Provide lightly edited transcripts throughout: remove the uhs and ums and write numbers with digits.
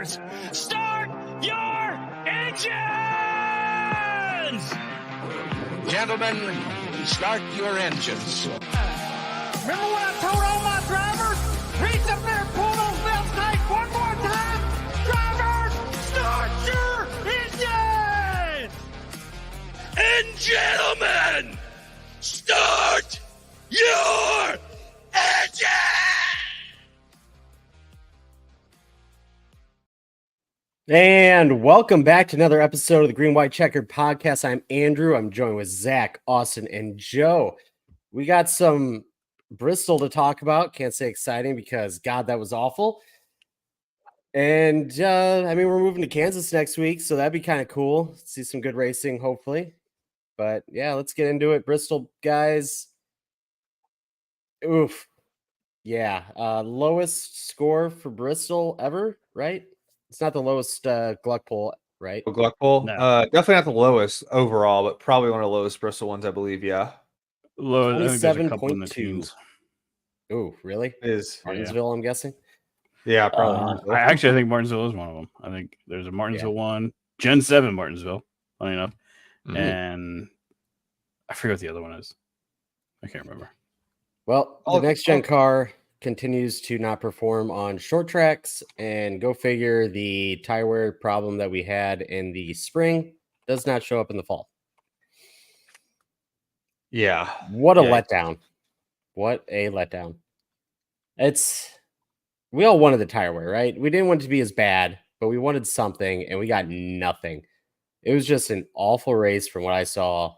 drivers, start your engines! Gentlemen, start your engines. Remember what I told all my drivers? Reach up there and pull those belts tight one more time! Drivers, start your engines! And gentlemen, start your engines! And welcome back to another episode of the Green White Checkered Podcast. I'm Andrew. I'm joined with Zach, Austin, and Joe. We got some Bristol to talk about. Can't say exciting because, God, that was awful. And, we're moving to Kansas next week, so that'd be kind of cool. See some good racing, hopefully. But, yeah, let's get into it. Bristol, guys. Oof. Yeah. Lowest score for Bristol ever, right? It's not the lowest Gluck poll, right? Gluck poll? No. Definitely not the lowest overall, but probably one of the lowest Bristol ones, I believe. Yeah. Low, I think there's a couple in the teens. Oh, really? It is. Martinsville, I'm guessing. Yeah, probably. I think Martinsville is one of them. I think there's a Martinsville one, Gen 7 Martinsville, funny enough. And I forget what the other one is. I can't remember. Well, the next gen car continues to not perform on short tracks, and go figure, the tire wear problem that we had in the spring does not show up in the fall. Yeah. What a letdown. What a letdown. We all wanted the tire wear, right? We didn't want it to be as bad, but we wanted something, and we got nothing. It was just an awful race from what I saw.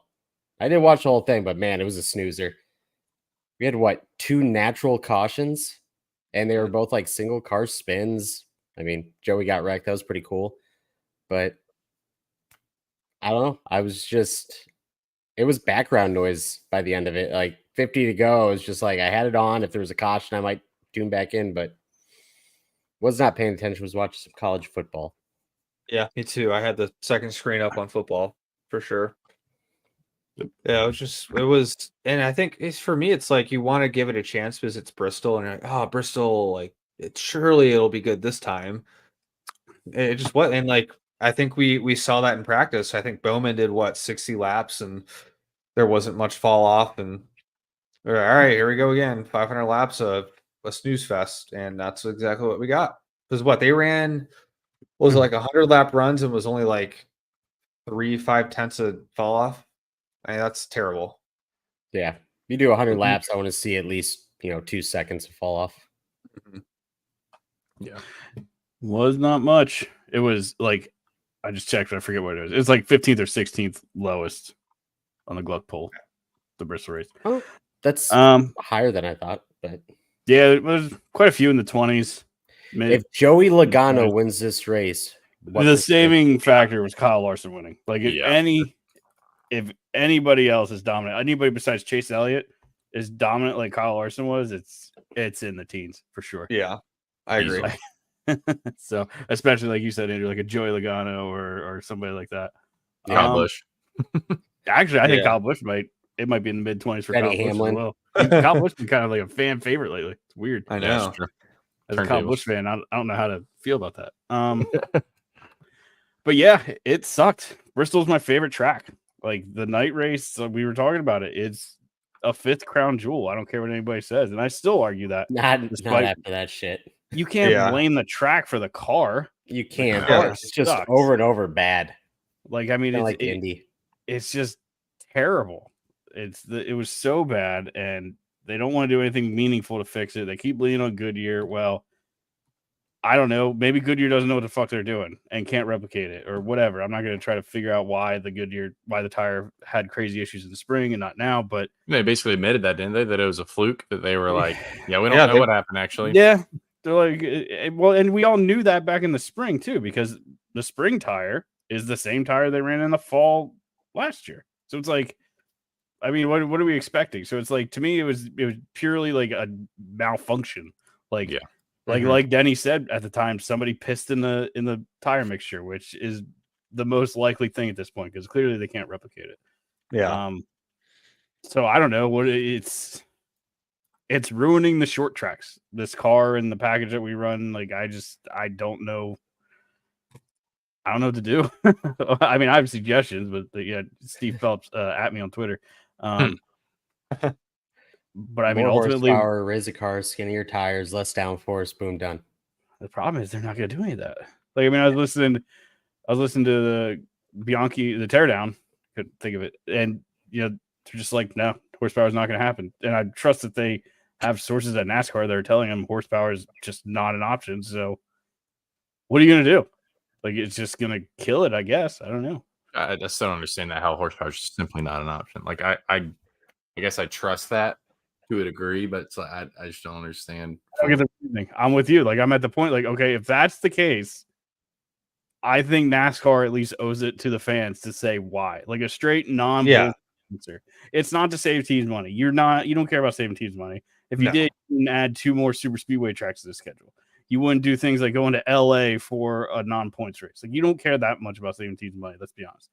I didn't watch the whole thing, but man, it was a snoozer. We had two natural cautions, and they were both like single car spins. I mean, Joey got wrecked. That was pretty cool. But I don't know. It was background noise by the end of it. Like 50 to go. It was just like I had it on. If there was a caution, I might tune back in, but was not paying attention. Was watching some college football. Yeah, me too. I had the second screen up on football for sure. Yeah, and I think for me, it's like you want to give it a chance because it's Bristol, and you're like, oh, Bristol, surely it'll be good this time. It just what, and I think we saw that in practice. I think Bowman did 60 laps, and there wasn't much fall off, and all right, here we go again, 500 laps of a snooze fest, and that's exactly what we got. Because they ran, was it 100 lap runs and was only 3/5 of fall off. I mean, that's terrible. Yeah. If you do 100 laps, I want to see at least, 2 seconds of fall off. Yeah. Was not much. It was I just checked, but I forget what it was. It was 15th or 16th lowest on the Gluck poll, the Bristol race. Oh, that's higher than I thought. But yeah, it was quite a few in the 20s. If Joey Logano wins this race, the saving factor was Kyle Larson winning. If anybody else is dominant, anybody besides Chase Elliott is dominant like Kyle Larson was, it's in the teens for sure. Yeah, I agree. So, especially like you said, Andrew, like a Joey Logano or somebody like that. Kyle Busch. Actually, I think Kyle Busch might be in the mid-20s for Kyle Busch as well. Kyle Busch is kind of like a fan favorite lately. It's weird. I know. As a Kyle Busch fan, I don't know how to feel about that. But yeah, it sucked. Bristol's my favorite track. The night race, we were talking about it. It's a 5th crown jewel. I don't care what anybody says, and I still argue that. Not after that shit. You can't blame the track for the car. You can't. It's just over and over bad. It's Indy. It's just terrible. It was so bad, and they don't want to do anything meaningful to fix it. They keep leaning on Goodyear. Well, I don't know. Maybe Goodyear doesn't know what the fuck they're doing and can't replicate it or whatever. I'm not going to try to figure out why the tire had crazy issues in the spring and not now. But they basically admitted that, didn't they? That it was a fluke. That they were like, yeah, we don't know what happened actually. Yeah, they're like, well, and we all knew that back in the spring too, because the spring tire is the same tire they ran in the fall last year. So it's what are we expecting? So it's to me, it was purely a malfunction. Like Denny said at the time, somebody pissed in the tire mixture, which is the most likely thing at this point because clearly they can't replicate it. Yeah. So I don't know what it's ruining the short tracks. This car and the package that we run, I don't know I don't know what to do. I mean, I have suggestions, but yeah, Steve Phelps at me on Twitter. But I mean, More ultimately, horsepower, raise a car, skinnier tires, less downforce, boom, done. the problem is they're not going to do any of that. Like, I mean, I was listening to the Bianchi, the teardown. Couldn't think of it, and they're just like, no, horsepower is not going to happen. And I trust that they have sources at NASCAR that are telling them horsepower is just not an option. So, what are you going to do? Like, it's just going to kill it, I guess. I don't know. I just don't understand that how horsepower is just simply not an option. Like I guess I trust that to a degree, but it's like I just don't understand. I'm with you. Like, I'm at the point, like, okay, if that's the case, I think NASCAR at least owes it to the fans to say why. Like a straight answer. It's not to save teams money. You don't care about saving teams money. If you did, you can add 2 more super speedway tracks to the schedule. You wouldn't do things like going to LA for a non-points race. Like, you don't care that much about saving teams money. Let's be honest.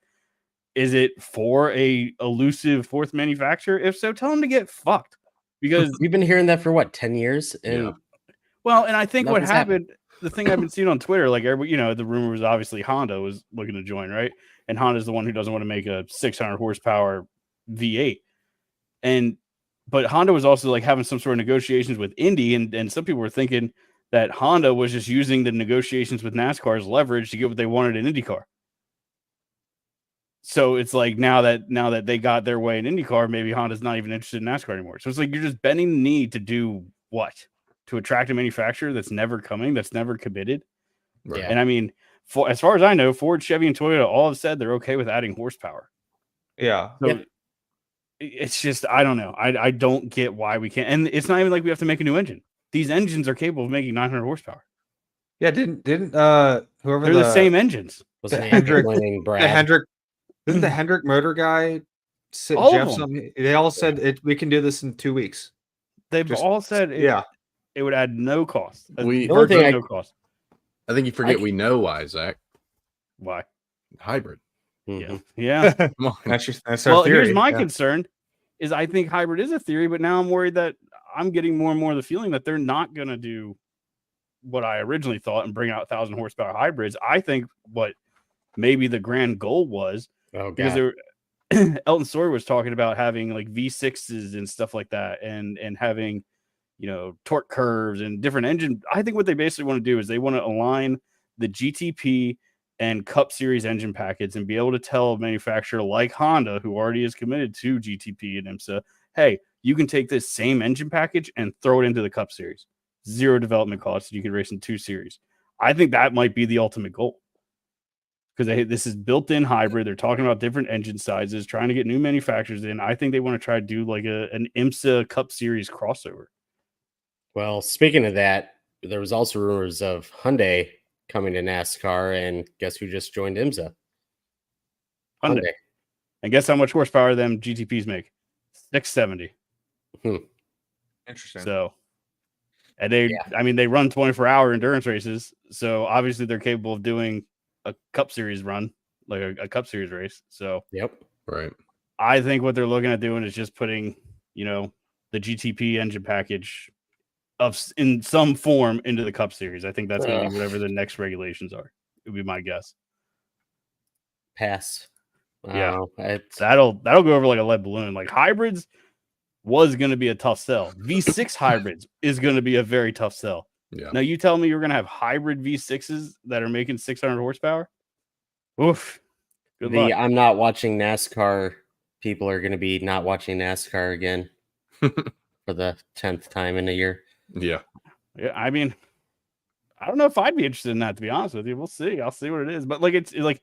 Is it for a elusive fourth manufacturer? If so, tell them to get fucked. Because we've been hearing that for what, 10 years? And and I think what happened, the thing I've been seeing on Twitter, like everybody, the rumor was obviously Honda was looking to join, right? And Honda's the one who doesn't want to make a 600 horsepower V8. But Honda was also like having some sort of negotiations with Indy, and some people were thinking that Honda was just using the negotiations with NASCAR as leverage to get what they wanted in IndyCar. So it's like now that they got their way in IndyCar, maybe Honda's not even interested in NASCAR anymore. So it's like you're just bending the knee to do what? To attract a manufacturer that's never coming, that's never committed. Right. And I mean, as far as I know, Ford, Chevy, and Toyota all have said they're okay with adding horsepower. Yeah. So it's just, I don't know. I don't get why we can't. And it's not even like we have to make a new engine. These engines are capable of making 900 horsepower. Yeah, didn't whoever they're the same engines. Was Hendrick, Brad? Didn't the Hendrick motor guy they all said we can do this in 2 weeks. They've all said it would add no cost. No cost. I think you forget we know why, Zach. Why? Hybrid. Mm-hmm. Yeah. Come on. That's our theory. Here's my concern is I think hybrid is a theory, but now I'm worried that I'm getting more and more the feeling that they're not going to do what I originally thought and bring out 1,000 horsepower hybrids. I think what maybe the grand goal was because Elton Sawyer was talking about having like V6s and stuff like that and having, torque curves and different engine. I think what they basically want to do is they want to align the GTP and Cup Series engine packets and be able to tell a manufacturer like Honda, who already is committed to GTP and IMSA, hey, you can take this same engine package and throw it into the Cup Series. 0 development costs. You can race in 2 series. I think that might be the ultimate goal because this is built-in hybrid. They're talking about different engine sizes, trying to get new manufacturers in. I think they want to try to do like an IMSA Cup Series crossover. Well, speaking of that, there was also rumors of Hyundai coming to NASCAR, and guess who just joined IMSA? Hyundai. And guess how much horsepower them GTPs make? 670. Interesting. So, and they run 24-hour endurance races. So obviously they're capable of doing a Cup Series run, like a Cup Series race. So, Right. I think what they're looking at doing is just putting, the GTP engine package in some form into the Cup Series. I think that's going to be whatever the next regulations are. It would be my guess. Pass. That'll go over like a lead balloon. Like hybrids was going to be a tough sell. V6 hybrids is going to be a very tough sell. Yeah. Now you tell me you're going to have hybrid V6s that are making 600 horsepower. Oof. Good luck. I'm not watching NASCAR. People are going to be not watching NASCAR again for the 10th time in a year. Yeah. Yeah. I mean, I don't know if I'd be interested in that, to be honest with you. We'll see. I'll see what it is. But like, it's like,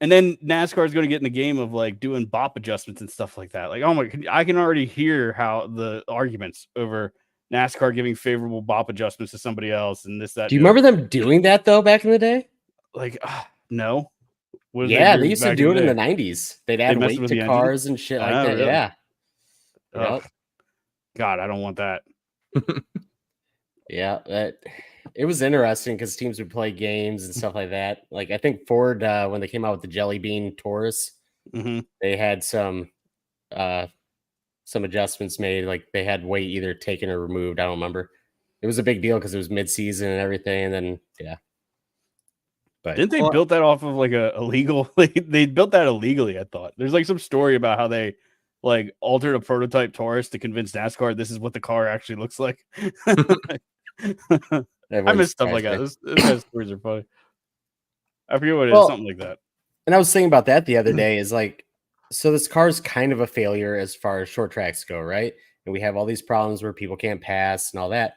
and then NASCAR is going to get in the game of like doing BOP adjustments and stuff like that. Like, oh my, I can already hear how the arguments over NASCAR giving favorable BOP adjustments to somebody else and this, that. Do you remember them doing that though back in the day? Like, no. They used to do it in the 90s. They'd add weight to cars and shit like that. Really? Yeah. Yep. God, I don't want that. Yeah, it was interesting because teams would play games and stuff like that. Like I think Ford, when they came out with the Jelly Bean Taurus, they had some adjustments made. Like they had weight either taken or removed. I don't remember. It was a big deal because it was mid-season and everything. And then But Didn't they build that off of like a illegal? They built that illegally. I thought there's like some story about how they like altered a prototype Taurus to convince NASCAR this is what the car actually looks like. I miss stuff like that. Those kind of stories are funny. I forget what it is, something like that. And I was thinking about that the other day. Is like, so this car's kind of a failure as far as short tracks go, right? And we have all these problems where people can't pass and all that.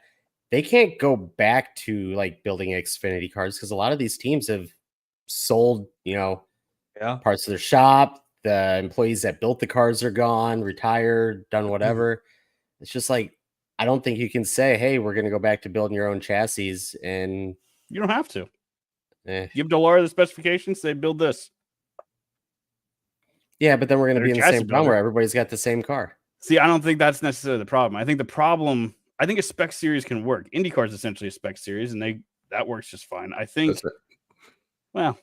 They can't go back to like building Xfinity cars because a lot of these teams have sold, parts of their shop. The employees that built the cars are gone, retired, done whatever. It's just like, I don't think you can say, hey, we're going to go back to building your own chassis. And you don't have to. Give Delara the specifications, say build this. Yeah, but then we're going to be in the same problem where everybody's got the same car. See, I don't think that's necessarily the problem. I think a spec series can work. IndyCar is essentially a spec series, and that works just fine. I think. Well,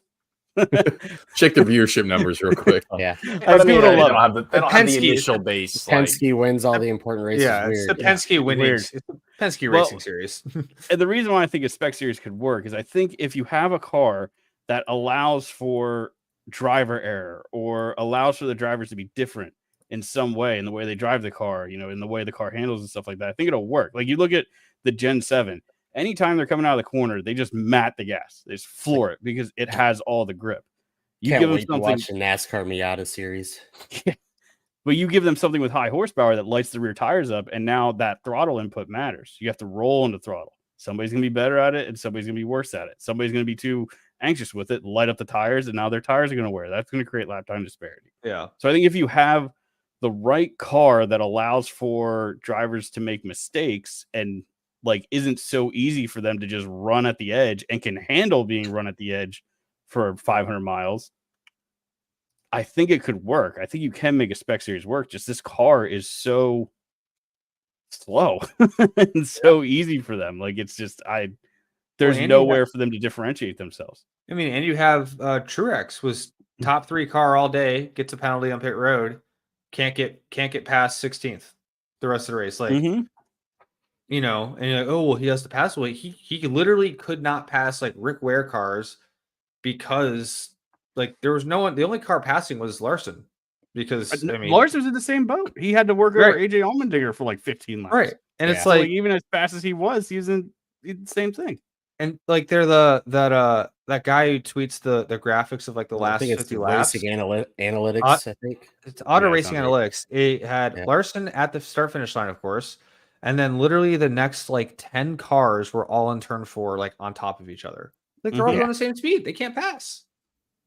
check the viewership numbers real quick. Yeah, I mean, they don't have the initial base. Penske wins all the important races. Yeah, it's the Penske winning. It's the Penske racing series. And the reason why I think a spec series could work is I think if you have a car that allows for driver error or allows for the drivers to be different in some way in the way they drive the car, in the way the car handles and stuff like that, I think it'll work. Like you look at the Gen 7, anytime they're coming out of the corner, they just mat the gas. They just floor it because it has all the grip. You give them something. Watch the NASCAR Miata series. But you give them something with high horsepower that lights the rear tires up, and now that throttle input matters. You have to roll into throttle. Somebody's going to be better at it, and somebody's going to be worse at it. Somebody's going to be too anxious with it, light up the tires, and now their tires are going to wear. That's going to create lap time disparity. Yeah. So I think if you have the right car that allows for drivers to make mistakes and like isn't so easy for them to just run at the edge and can handle being run at the edge for 500 miles, I think it could work. I think you can make a spec series work. Just this car is so slow and so easy for them. Like it's just there's nowhere for them to differentiate themselves. I mean, and you have Truex was top 3 car all day, gets a penalty on pit road, can't get past 16th the rest of the race. Like and you're like, oh well, he has to pass. Well, he literally could not pass like Rick Ware cars because like there was no one. The only car passing was Larson because Larson was in the same boat. He had to work over AJ Allmendinger for like 15 laps. Right, and it's so like even as fast as he was, he's in the same thing. And like they're that guy who tweets the graphics of like the last 50 laps. Analytics, I think it's Auto Racing Analytics. It had Larson at the start finish line, of course, and then literally the next like 10 cars were all in turn 4, like on top of each other. Like they're all going the same speed. They can't pass.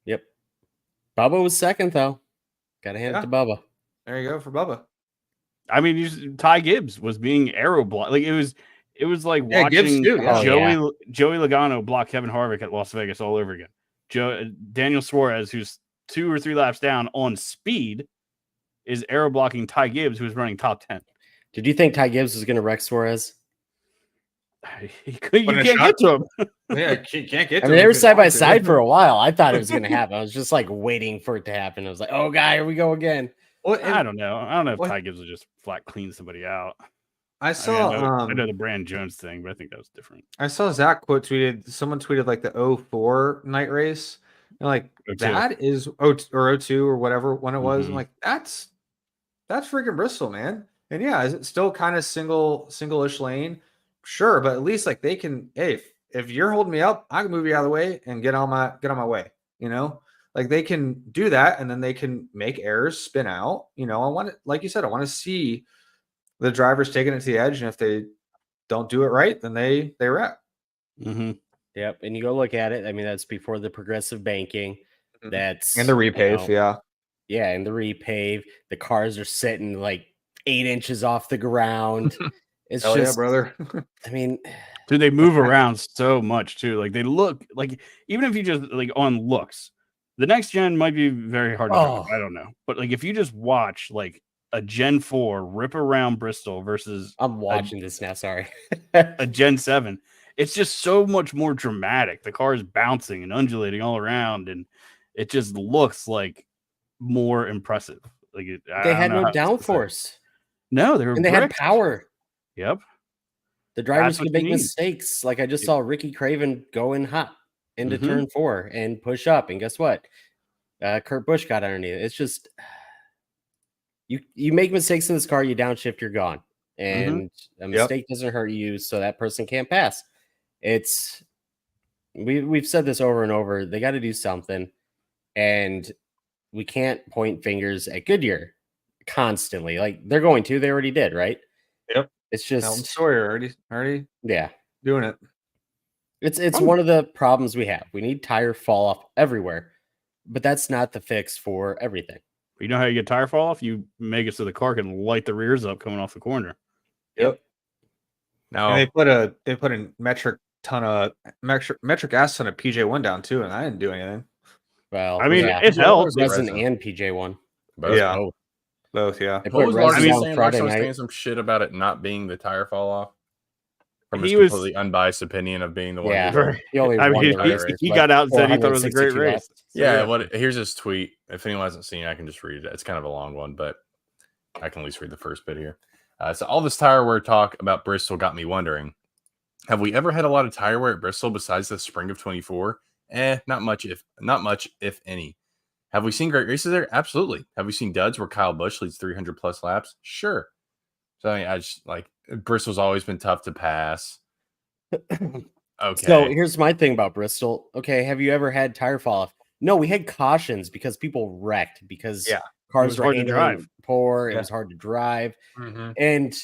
Yep. Bubba was second though. Got to hand it to Bubba. There you go for Bubba. I mean, Ty Gibbs was being aero blocked. Like it was like watching Gibbs too, Joey Logano block Kevin Harvick at Las Vegas all over again. Daniel Suarez, who's 2 or 3 laps down on speed, is aero blocking Ty Gibbs, who's running top 10. Did you think Ty Gibbs was going to wreck Suarez? You can't get to him. Yeah, you can't get to him. They were side by side for a while. I thought it was going to happen. I was just like waiting for it to happen. I was like, oh, God, here we go again. Well, I don't know. I don't know if Ty Gibbs will just flat clean somebody out. I know the Brand Jones thing, but I think that was different. I saw Zach someone tweeted like the 04 night race. And like 02. That is 02 or whatever when it was. I'm like, that's freaking Bristol, man. And yeah, is it still kind of single-ish lane? Sure, but at least like they can, hey, if you're holding me up, I can move you out of the way and get on my way. Like they can do that, and then they can make errors, spin out. I want it, like you said, I want to see the drivers taking it to the edge, and if they don't do it right, then they wreck. Yep, and you go look at it. I mean, that's before the progressive banking. That's and the repave, yeah, and the repave. The cars are sitting like 8 inches off the ground. It's Hell just, yeah, brother. I mean, dude, they move around so much too. Like they look like, even if you just like on looks, the next gen might be very hard to drive. I don't know, but like if you just watch like a Gen 4 rip around Bristol versus I'm watching this now. Sorry, a Gen 7. It's just so much more dramatic. The car is bouncing and undulating all around, and it just looks like more impressive. Like they had no downforce. No, they were, and they had power. Yep. The drivers could make mistakes. Like I just saw Ricky Craven go in hot, into turn 4 and push up. And guess what? Kurt Busch got underneath. It's just you make mistakes in this car, you downshift, you're gone. And a mistake doesn't hurt you, so that person can't pass. It's we've said this over and over. They got to do something, and we can't point fingers at Goodyear constantly. Like they're going to, they already did, right? Yep. It's just Elton Sawyer already yeah, doing it. It's one of the problems we have. We need tire fall off everywhere, but that's not the fix for everything. You know how you get tire fall off? You make it so the car can light the rears up coming off the corner. Yep. Now And they put a metric acid on a PJ1 down too, and I didn't do anything. Well, I mean, yeah, it helps. resin and PJ1. both. Yeah. Oh, Both, yeah. they What put was resin Larson on saying? Friday Larson was saying night. some shit about it not being the tire fall off. From his He was- completely unbiased opinion of being the one. Yeah, who did it. he only I won mean, the he, race, he like got out and said he thought it was a great 462 race. laps. So, Yeah, here's his tweet. If anyone hasn't seen it, I can just read it. It's kind of a long one, but I can at least read the first bit here. So all this tire wear talk about Bristol got me wondering, have we ever had a lot of tire wear at Bristol besides the spring of 24? Not much, if any. Have we seen great races there? Absolutely. Have we seen duds where Kyle Busch leads 300 plus laps? Sure. So I mean, I just like Bristol's always been tough to pass. Okay. So here's my thing about Bristol. Okay, have you ever had tire fall off? No, we had cautions because people wrecked because cars was were hard to handling drive. poor. It Yeah. was hard to drive, Mhm. and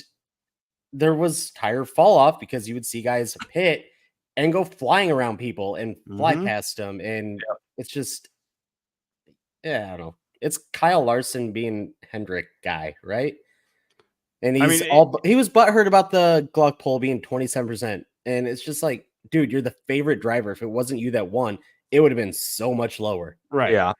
there was tire fall off because you would see guys pit and go flying around people and fly Mhm. past them, and it's just, yeah, I don't know. It's Kyle Larson being Hendrick guy, right? And I he's mean, he was butthurt about the Gluck poll being 27%, and it's just like, dude, you're the favorite driver. If it wasn't you that won, it would have been so much lower. right. Yeah.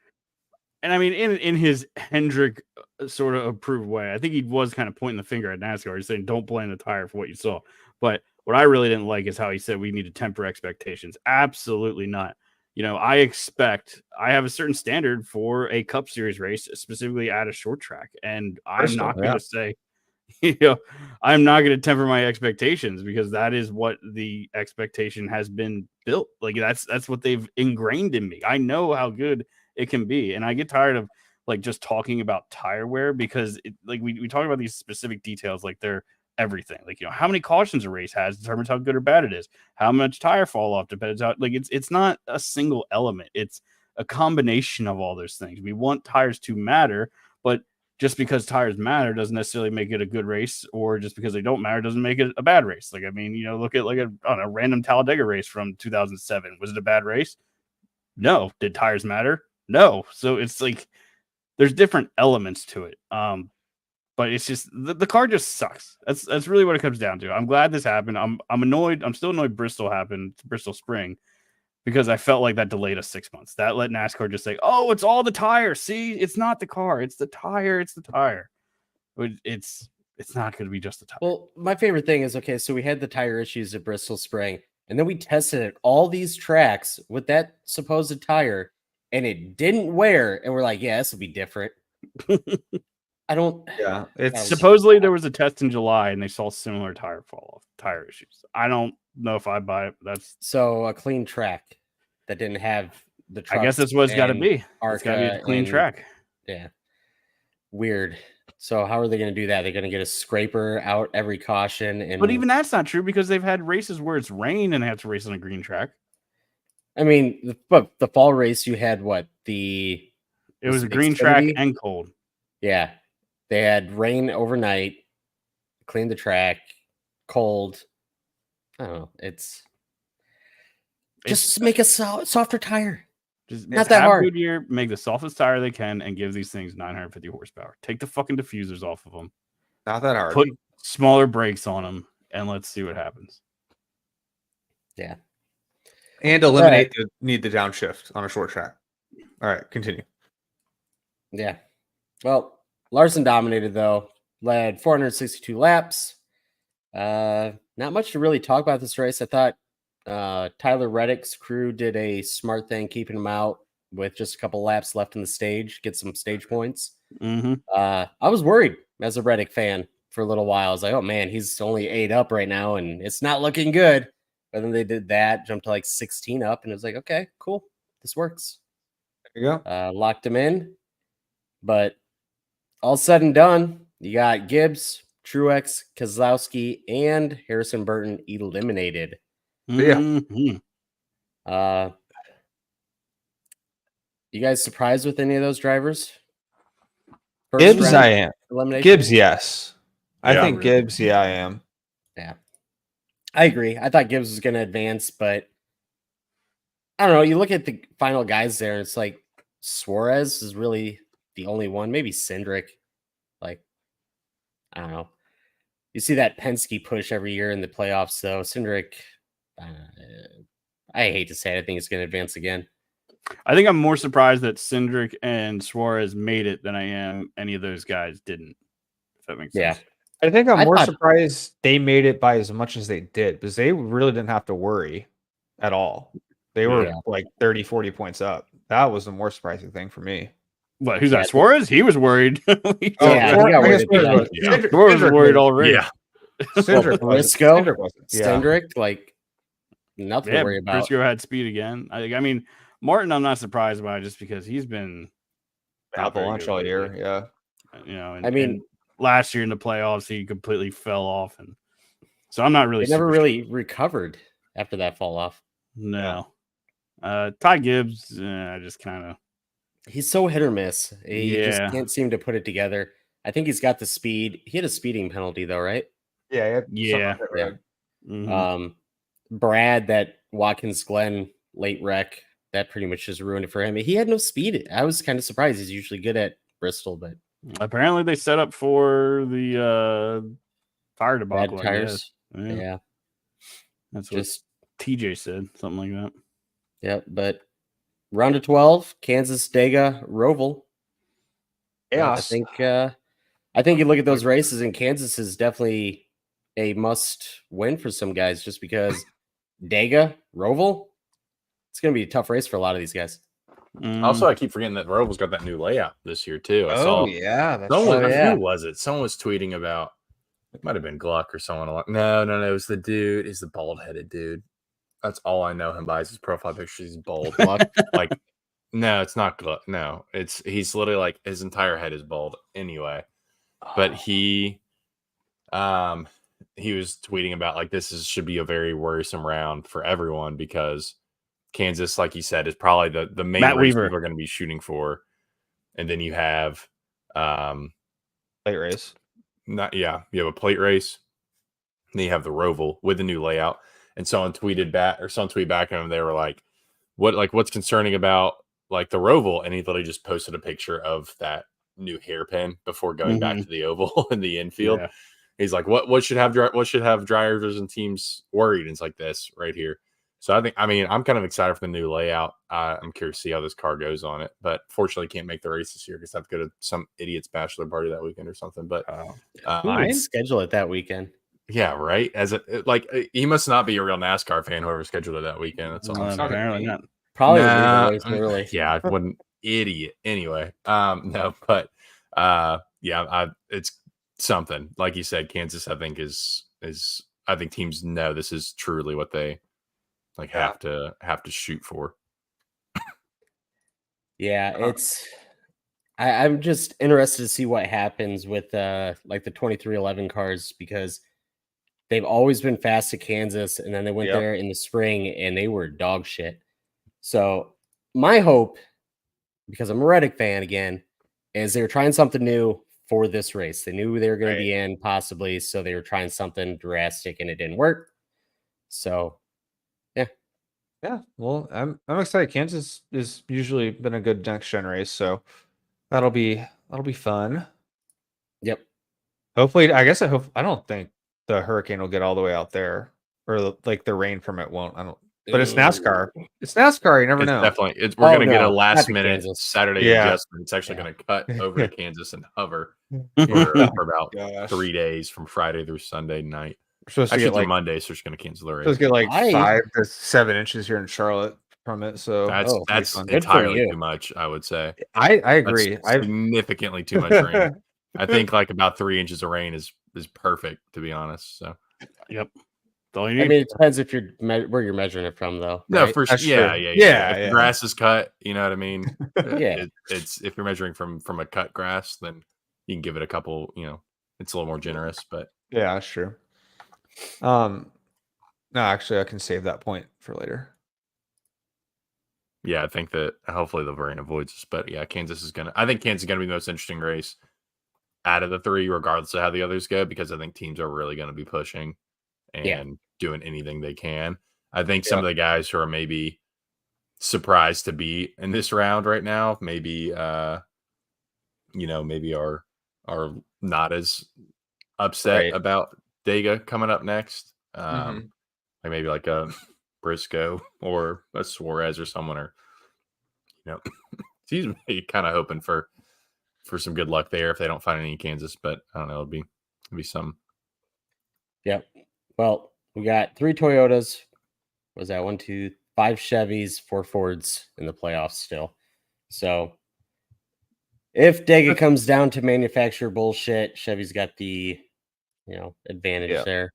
And I mean, in his Hendrick sort of approved way, I think he was kind of pointing the finger at NASCAR. He's saying, don't blame the tire for what you saw. But what I really didn't like is how he said we need to temper expectations. Absolutely not. You know, I have a certain standard for a Cup Series race, specifically at a short track. And I'm Bristol, not going to say, I'm not going to temper my expectations because that is what the expectation has been built. Like that's what they've ingrained in me. I know how good it can be. And I get tired of like just talking about tire wear because we talk about these specific details like they're everything. Like, how many cautions a race has determines how good or bad it is. How much tire fall off depends how it's not a single element. It's a combination of all those things. We want tires to matter, but just because tires matter doesn't necessarily make it a good race, or just because they don't matter doesn't make it a bad race. Like, I mean, look at like a random Talladega race from 2007. Was it a bad race? No. Did tires matter? No. So it's like there's different elements to it. But it's just the car just sucks. That's really what it comes down to. I'm glad this happened. I'm annoyed. I'm still annoyed Bristol Spring, because I felt like that delayed us 6 months. That let NASCAR just say, "Oh, it's all the tire. See, it's not the car. It's the tire. It's the tire." But it's not going to be just the tire. Well, my favorite thing is, okay, so we had the tire issues at Bristol Spring, and then we tested at all these tracks with that supposed tire, and it didn't wear. And we're like, yeah, this will be different. I don't. Yeah. It's Supposedly there was a test in July and they saw similar tire issues. I don't know if I buy it. But that's So a clean track that didn't have the trucks. I guess that's what it's got to and be. It's got to be a ARCA clean and- track. Yeah. Weird. So how are they going to do that? They're going to get a scraper out every caution, and But even that's not true because they've had races where it's rain and they have to race on a green track. I mean, the fall race you had what It Was was a it green track Xfinity? and cold. Yeah, they had rain overnight, cleaned the track, cold. I don't know. It's just make a softer tire. Just Not that have hard. Goodyear make the softest tire they can and give these things 950 horsepower. Take the fucking diffusers off of them. not that hard. Put smaller brakes on them and let's see what happens. Yeah. And eliminate the downshift on a short track. All right, continue. Yeah. Well, Larson dominated though. Led 462 laps. Not much to really talk about this race. I thought Tyler Reddick's crew did a smart thing, keeping him out with just a couple laps left in the stage, get some stage points. Mm-hmm. I was worried as a Reddick fan for a little while. I was like, oh man, he's only 8 up right now, and it's not looking good. And then they did that, jumped to like 16 up, and it was like, okay, cool, this works. There you go. Locked him in. But all said and done, you got Gibbs, Truex, Keselowski, and Harrison Burton eliminated. Yeah. Mhm. You guys surprised with any of those drivers? Gibbs, round I am. elimination? Gibbs, yes. I Yeah. think Gibbs, yeah, I am. Yeah. I agree. I thought Gibbs was going to advance, but I don't know. You look at the final guys there, and it's like Suarez is really the only one. Maybe Hendrick. Like, I don't know. You see that Penske push every year in the playoffs, though. Hendrick, I hate to say it. I think it's going to advance again. I think I'm more surprised that Hendrick and Suarez made it than I am any of those guys didn't. If that makes Yeah. sense. I think I'm I more thought- surprised they made it by as much as they did because they really didn't have to worry at all. They were Yeah. like 30, 40 points up. That was the more surprising thing for me. What? Who's Yeah. that? Suarez? He was worried. Yeah, he got worried at the end. Yeah. Suarez was worried already. Yeah. Hendrick Briscoe, wasn't. Yeah. Hendrick, like nothing Yeah, to worry about. Briscoe had speed again. I mean, Martin, I'm not surprised by just because he's been Out the very lunch good all lately. year. Yeah. You know, and, I mean- and last year in the playoffs, he completely fell off, and so I'm not really. They never super really recovered after that fall off. No. Ty Gibbs, I just kind of. He's so hit or miss. He Yeah. just can't seem to put it together. I think he's got the speed. He had a speeding penalty though, right? Yeah. Yeah. Yeah. Brad, that Watkins Glen late wreck, that pretty much just ruined it for him. He had no speed. I was kind of surprised. He's usually good at Bristol, but Apparently, they set up for the tire bad debacle. I tires. guess. Yeah, Yeah. that's what Just TJ said, something like that. yeah. But round of 12, Kansas, Dega, Roval. Yeah. I think you look at those races, and Kansas is definitely a must win for some guys, just because Dega, Roval, it's going to be a tough race for a lot of these guys. Also, I keep forgetting that Roval's got that new layout this year too. I saw. yeah. That's Someone, yeah. who was it? Someone was tweeting about. It might have been Gluck or someone. No, it was the dude. He's the bald-headed dude. That's all I know him by. His profile picture. He's bald. Gluck? Like, no, it's not Gluck. No, he's literally like his entire head is bald. Anyway, but he was tweeting about like should be a very worrisome round for everyone because Kansas, like you said, is probably the main Matt race Weaver. people are going to be shooting for, and then you have late race. you have a plate race, and then you have the Roval with the new layout. And someone tweeted back at him. They were like, what's concerning about like the Roval? And he literally just posted a picture of that new hairpin before going back to the oval in the infield. Yeah. He's like, what should have drivers and teams worried? And it's like this right here. So I'm kind of excited for the new layout. I'm curious to see how this car goes on it, but fortunately can't make the race this year because I have to go to some idiot's bachelor party that weekend or something. But Who would schedule it that weekend? yeah, right. He must not be a real NASCAR fan. Whoever scheduled it that weekend. That's all. I'm saying. Apparently not. Probably Nah, leave the race early. Yeah, I wouldn't idiot. Anyway, no, but it's something like you said. Kansas, I think is I think teams know this is truly what they like have to shoot for. Yeah, I'm just interested to see what happens with like the 2311 cars because they've always been fast at Kansas, and then they went there in the spring and they were dog shit. So my hope, because I'm a Reddick fan again, is they were trying something new for this race. They knew they were going to be in possibly, so they were trying something drastic and it didn't work. So Yeah, well, I'm excited. Kansas has usually been a good next gen race, so that'll be fun. Yep. Hopefully, I don't think the hurricane will get all the way out there, or the rain from it won't. I don't. But it's NASCAR. It's NASCAR. You never It's know. definitely. We're going to get a last Happy minute Kansas. Saturday Yeah. adjustment. It's actually going to cut over to Kansas and hover Oh for about Gosh. 3 days from Friday through Sunday night. We're supposed to Actually, get through like Monday, so it's going to cancel the race. 5 to 7 inches here in Charlotte from it. So That's fun. Good for entirely you. too much, I would say. I agree. That's significantly too much rain. I think like about 3 inches of rain is perfect, to be honest. So Yep. That's all you I need. mean, it depends if you're where you're measuring it from, though. No, right? for sure. That's Yeah, true. yeah, Yeah, If the yeah. grass is cut, you know what I mean? Yeah. It's if you're measuring from a cut grass, then you can give it a couple, it's a little more generous, but Yeah, that's true. No, actually, I can save that point for later. yeah, I think that hopefully the variant avoids this. But yeah, I think Kansas is gonna be the most interesting race out of the three, regardless of how the others go, because I think teams are really going to be pushing and doing anything they can. I think some of the guys who are maybe surprised to be in this round right now, maybe maybe are not as upset about Dega coming up next. Like maybe like a Briscoe or a Suarez or someone, or he's kind of hoping for some good luck there if they don't find any in Kansas. But I don't know, it'll be some. Yep. Well, we got 3 Toyotas. What was that 1, 2, 5 Chevys, 4 Fords in the playoffs still. So if Dega comes down to manufacturer bullshit, Chevy's got the advantage there.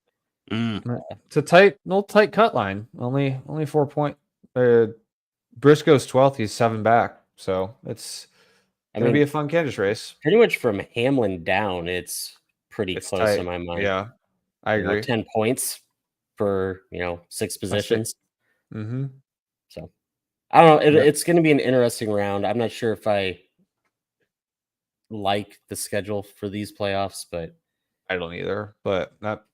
It's a tight cut line. Only 4 point. Briscoe's 12th. He's 7 back. So it's gonna be a fun Kansas race. Pretty much from Hamlin down, it's pretty close tight. in my mind. Yeah, I agree. 10 points for 6 positions. Mm-hmm. So I don't know. It's going to be an interesting round. I'm not sure if I like the schedule for these playoffs, but I don't either. But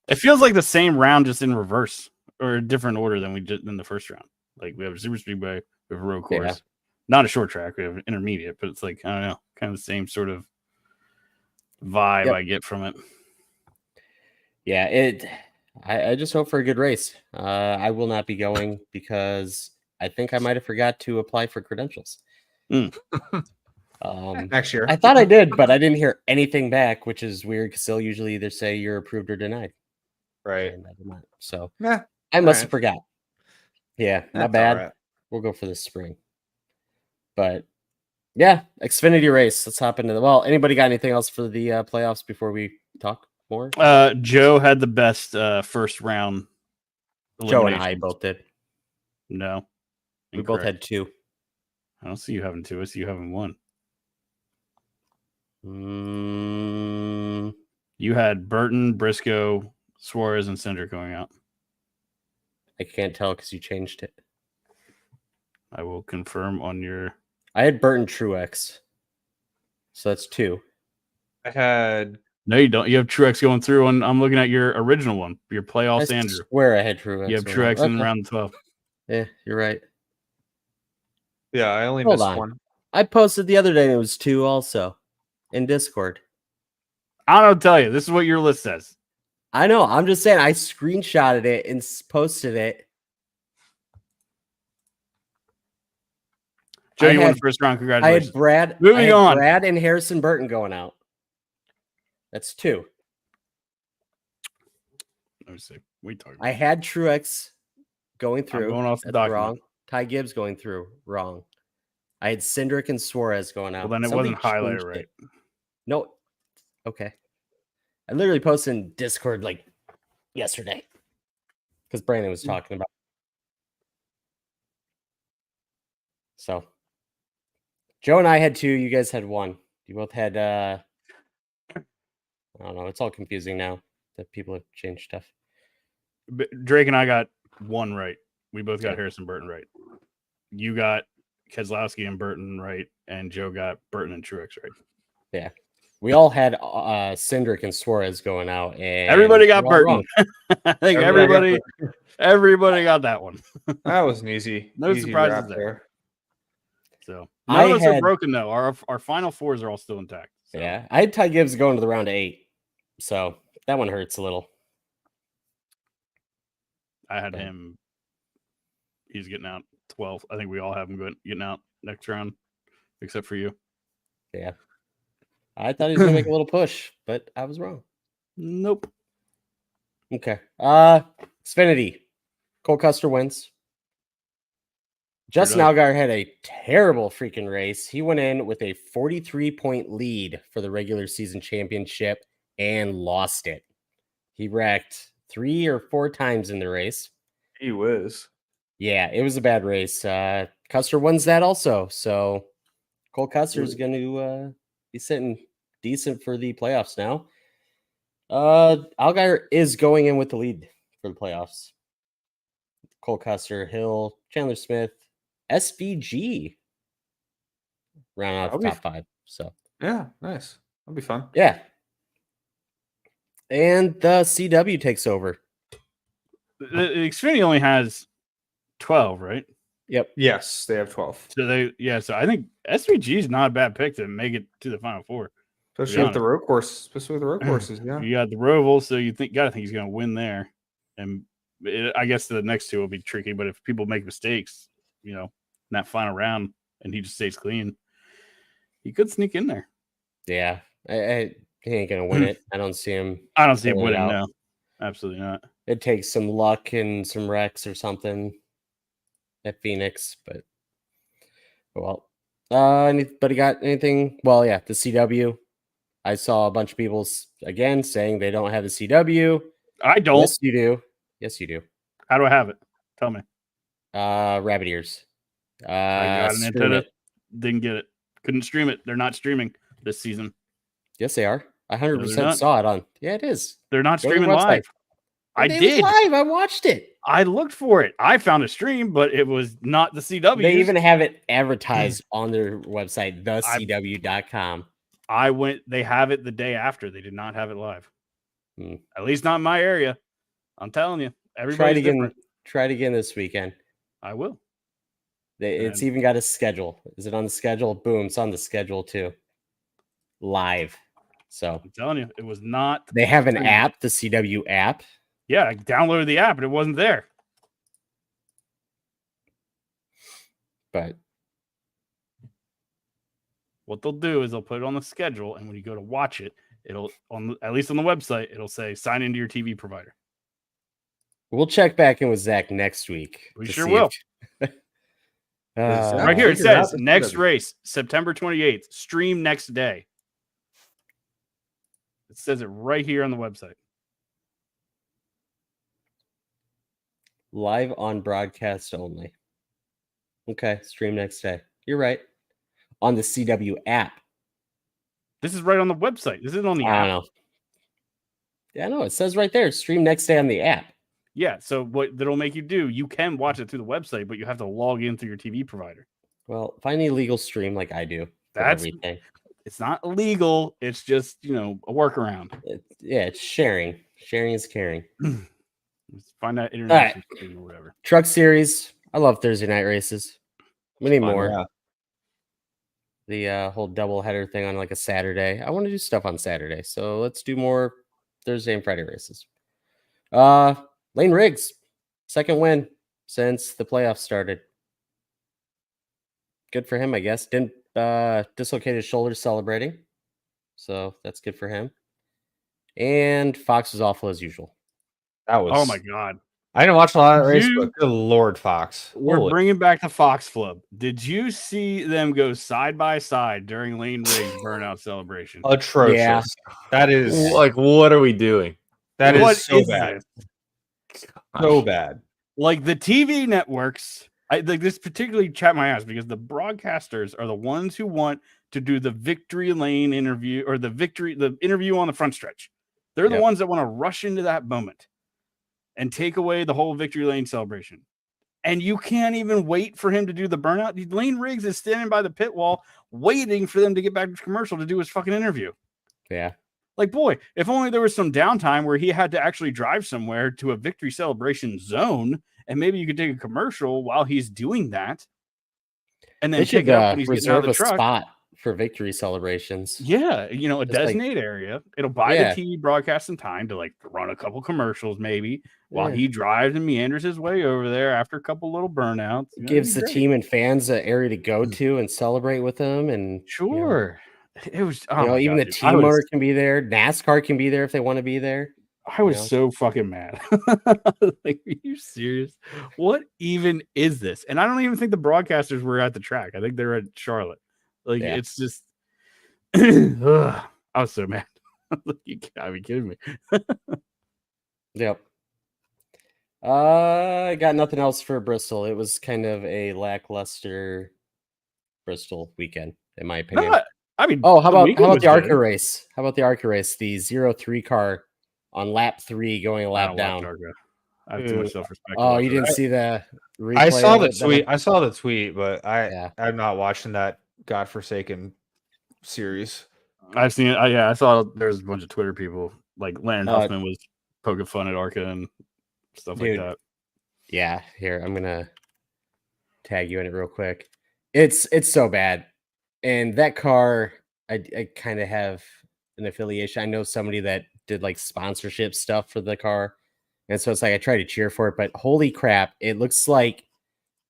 it feels like the same round, just in reverse or a different order than we did in the first round. Like we have a super speedway, we have a road course, not a short track, we have an intermediate, but it's like, I don't know, kind of the same sort of vibe I get from it. Yeah, I just hope for a good race. I will not be going because I think I might have forgot to apply for credentials. Next year. I thought I did, but I didn't hear anything back, which is weird because they'll usually either say you're approved or denied. Right. And I did not. So Yeah. I must have forgot. Yeah, my bad. Right. We'll go for the spring. But yeah, Xfinity race. Let's hop into anybody got anything else for the playoffs before we talk more? Joe had the best first round. Joe and I both did. No. We both had 2. I don't see you having 2. I see you having 1. You had Burton, Briscoe, Suarez, and Hendrick going out. I can't tell because you changed it. I will confirm on your. I had Burton Truex. So that's 2. I had. No, you don't. You have Truex going through, and I'm looking at your original one, your playoffs, Andrew. Where I had Truex. You have Truex in round 12. Yeah, you're right. Yeah, I only missed 1. I posted the other day and it was 2 also in Discord. I don't tell you. This is what your list says. I know. I'm just saying I screenshotted it and posted it. Joe, you won the first round. Congratulations. I had Brad. Moving on. Brad and Harrison Burton going out. That's 2. Let me see. I had Truex going through. I'm going off the document. Wrong. Ty Gibbs going through. Wrong. I had Hendrick and Suarez going out. Well, then it wasn't highlighted right. No. Okay. I literally posted in Discord like yesterday because Brandon was talking about. So Joe and I had 2. You guys had 1. You both had. I don't know. It's all confusing now that people have changed stuff. Drake and I got 1 right. We both got Harrison Burton right. You got Keselowski and Burton right, and Joe got Burton and Truex right. Yeah. We all had Hendrick and Suarez going out, and everybody got Burton. I think everybody got that one. That was an easy. No easy surprises there. So none of us are broken though. Our final 4s are all still intact. So. Yeah, I had Ty Gibbs going to the round 8, so that one hurts a little. I had him. He's getting out 12th. I think we all have him getting out next round, except for you. Yeah. I thought he was going to make a little push, but I was wrong. Nope. Okay. Xfinity. Cole Custer wins. Justin Allgaier had a terrible freaking race. He went in with a 43-point lead for the regular season championship and lost it. He wrecked 3 or 4 times in the race. He whiz. Yeah, it was a bad race. Custer wins that also. So Cole Custer is going to be sitting decent for the playoffs now. Allgaier is going in with the lead for the playoffs. Cole Custer, Hill, Chandler Smith, SVG round out the top 5. So Yeah, nice. That'll be fun. yeah. And the CW takes over. The Xfinity only has 12, right? Yep. Yes, they have 12. So so I think SVG is not a bad pick to make it to the Final Four. Especially with the road course. Especially with the road courses, yeah. You got the Roval, so gotta think he's gonna win there. And I guess the next two will be tricky, but if people make mistakes, in that final round and he just stays clean, he could sneak in there. Yeah. He ain't gonna win it. I don't see him. I don't see him pulling it winning, out. no. Absolutely not. It takes some luck and some wrecks or something at Phoenix, but well. Anybody got anything? Well, yeah, the CW. I saw a bunch of people again saying they don't have the CW. I don't. Yes, you do. Yes, you do. How do I have it? Tell me. Rabbit ears. I got an stream antenna. it. Didn't get it. Couldn't stream it. They're not streaming this season. Yes, they are. I they're 100% not. saw it on. Yeah, it is. They're not Go to the streaming website. live. I It was did. live. I watched it. I looked for it. I found a stream, but it was not the CW. They even have it advertised on their website, thecw.com. I went. They have it the day after. They did not have it live. At least not in my area. I'm telling you. Everybody's different. Try it again this weekend. I will. It's even got a schedule. Is it on the schedule? Boom, it's on the schedule too. Live. So I'm telling you, it was not. they have an app, the CW app. Yeah, I downloaded the app, but it wasn't there. But what they'll do is they'll put it on the schedule, and when you go to watch it, it'll at least on the website, it'll say sign into your TV provider. we'll check back in with Zach next week. We sure will. Right here, it says next race, September 28th, stream next day. It says it right here on the website. Live on broadcast only. Okay, stream next day. You're right. On the CW app. This is right on the website. This isn't on the I app. don't know. Yeah, no, it says right there, stream next day on the app. Yeah, so what that'll make you do, you can watch it through the website, but you have to log in through your TV provider. Well, find an illegal stream like I do. That's everything. It's not illegal. It's just, a workaround. It's sharing. Sharing is caring. Let's find that international stream or whatever. Truck series. I love Thursday night races. We need Fun, more. yeah. The whole double header thing on like a Saturday. I want to do stuff on Saturday, so let's do more Thursday and Friday races. Lane Riggs, second win since the playoffs started. Good for him, I guess. Didn't dislocate his shoulder celebrating, so that's good for him. And Fox was awful as usual. That was. Oh my God. I didn't watch a lot of that race, but good Lord, Fox. We're bringing back the Fox Club. Did you see them go side by side during Lane Riggs' burnout celebration? Atrocious. Yeah. That is Like, what are we doing? that What is so is bad. this? So bad. Like the TV networks, I like this particularly chat my ass because the broadcasters are the ones who want to do the victory lane interview or the interview on the front stretch. They're the ones that want to rush into that moment and take away the whole victory lane celebration. And you can't even wait for him to do the burnout. Lane Riggs is standing by the pit wall waiting for them to get back to commercial to do his fucking interview. Yeah. Like, boy, if only there was some downtime where he had to actually drive somewhere to a victory celebration zone, and maybe you could take a commercial while he's doing that, and then They should pick it up when he's getting out reserve of the a truck. spot for victory celebrations. Yeah, a Just like- designated area. It'll buy Yeah. the TV broadcast some time to like run a couple commercials maybe while Yeah. he drives and meanders his way over there after a couple little burnouts. Gives the It'd be great. team and fans an area to go to and celebrate with them. And Sure. It was even the team owner can be there. NASCAR can be there if they want to be there. I was know? so fucking mad. Like, are you serious? What even is this? And I don't even think the broadcasters were at the track. I think they were at Charlotte. Like, Yeah. it's just, ugh, I was so mad. Like, you gotta be kidding me. Yep. I got nothing else for Bristol. It was kind of a lackluster Bristol weekend, in my opinion. No, I mean, Oh, how about weekend was the ARCA good. race? How about the ARCA race? The 0-3 car on lap 3 going a I lap don't down. watch ARCA. I have too much self-respect. Oh, you didn't see the replay? I saw of the it that tweet. I saw the tweet, but Yeah. I'm not watching that godforsaken series. I've seen it. I saw there's a bunch of Twitter people like Landon Uh, Huffman was poking fun at ARCA and stuff Dude. like that. Yeah, here, I'm gonna tag you in it real quick. It's so bad. And that car, I kind of have an affiliation. I know somebody that did like sponsorship stuff for the car. And so it's like I try to cheer for it, but holy crap, it looks like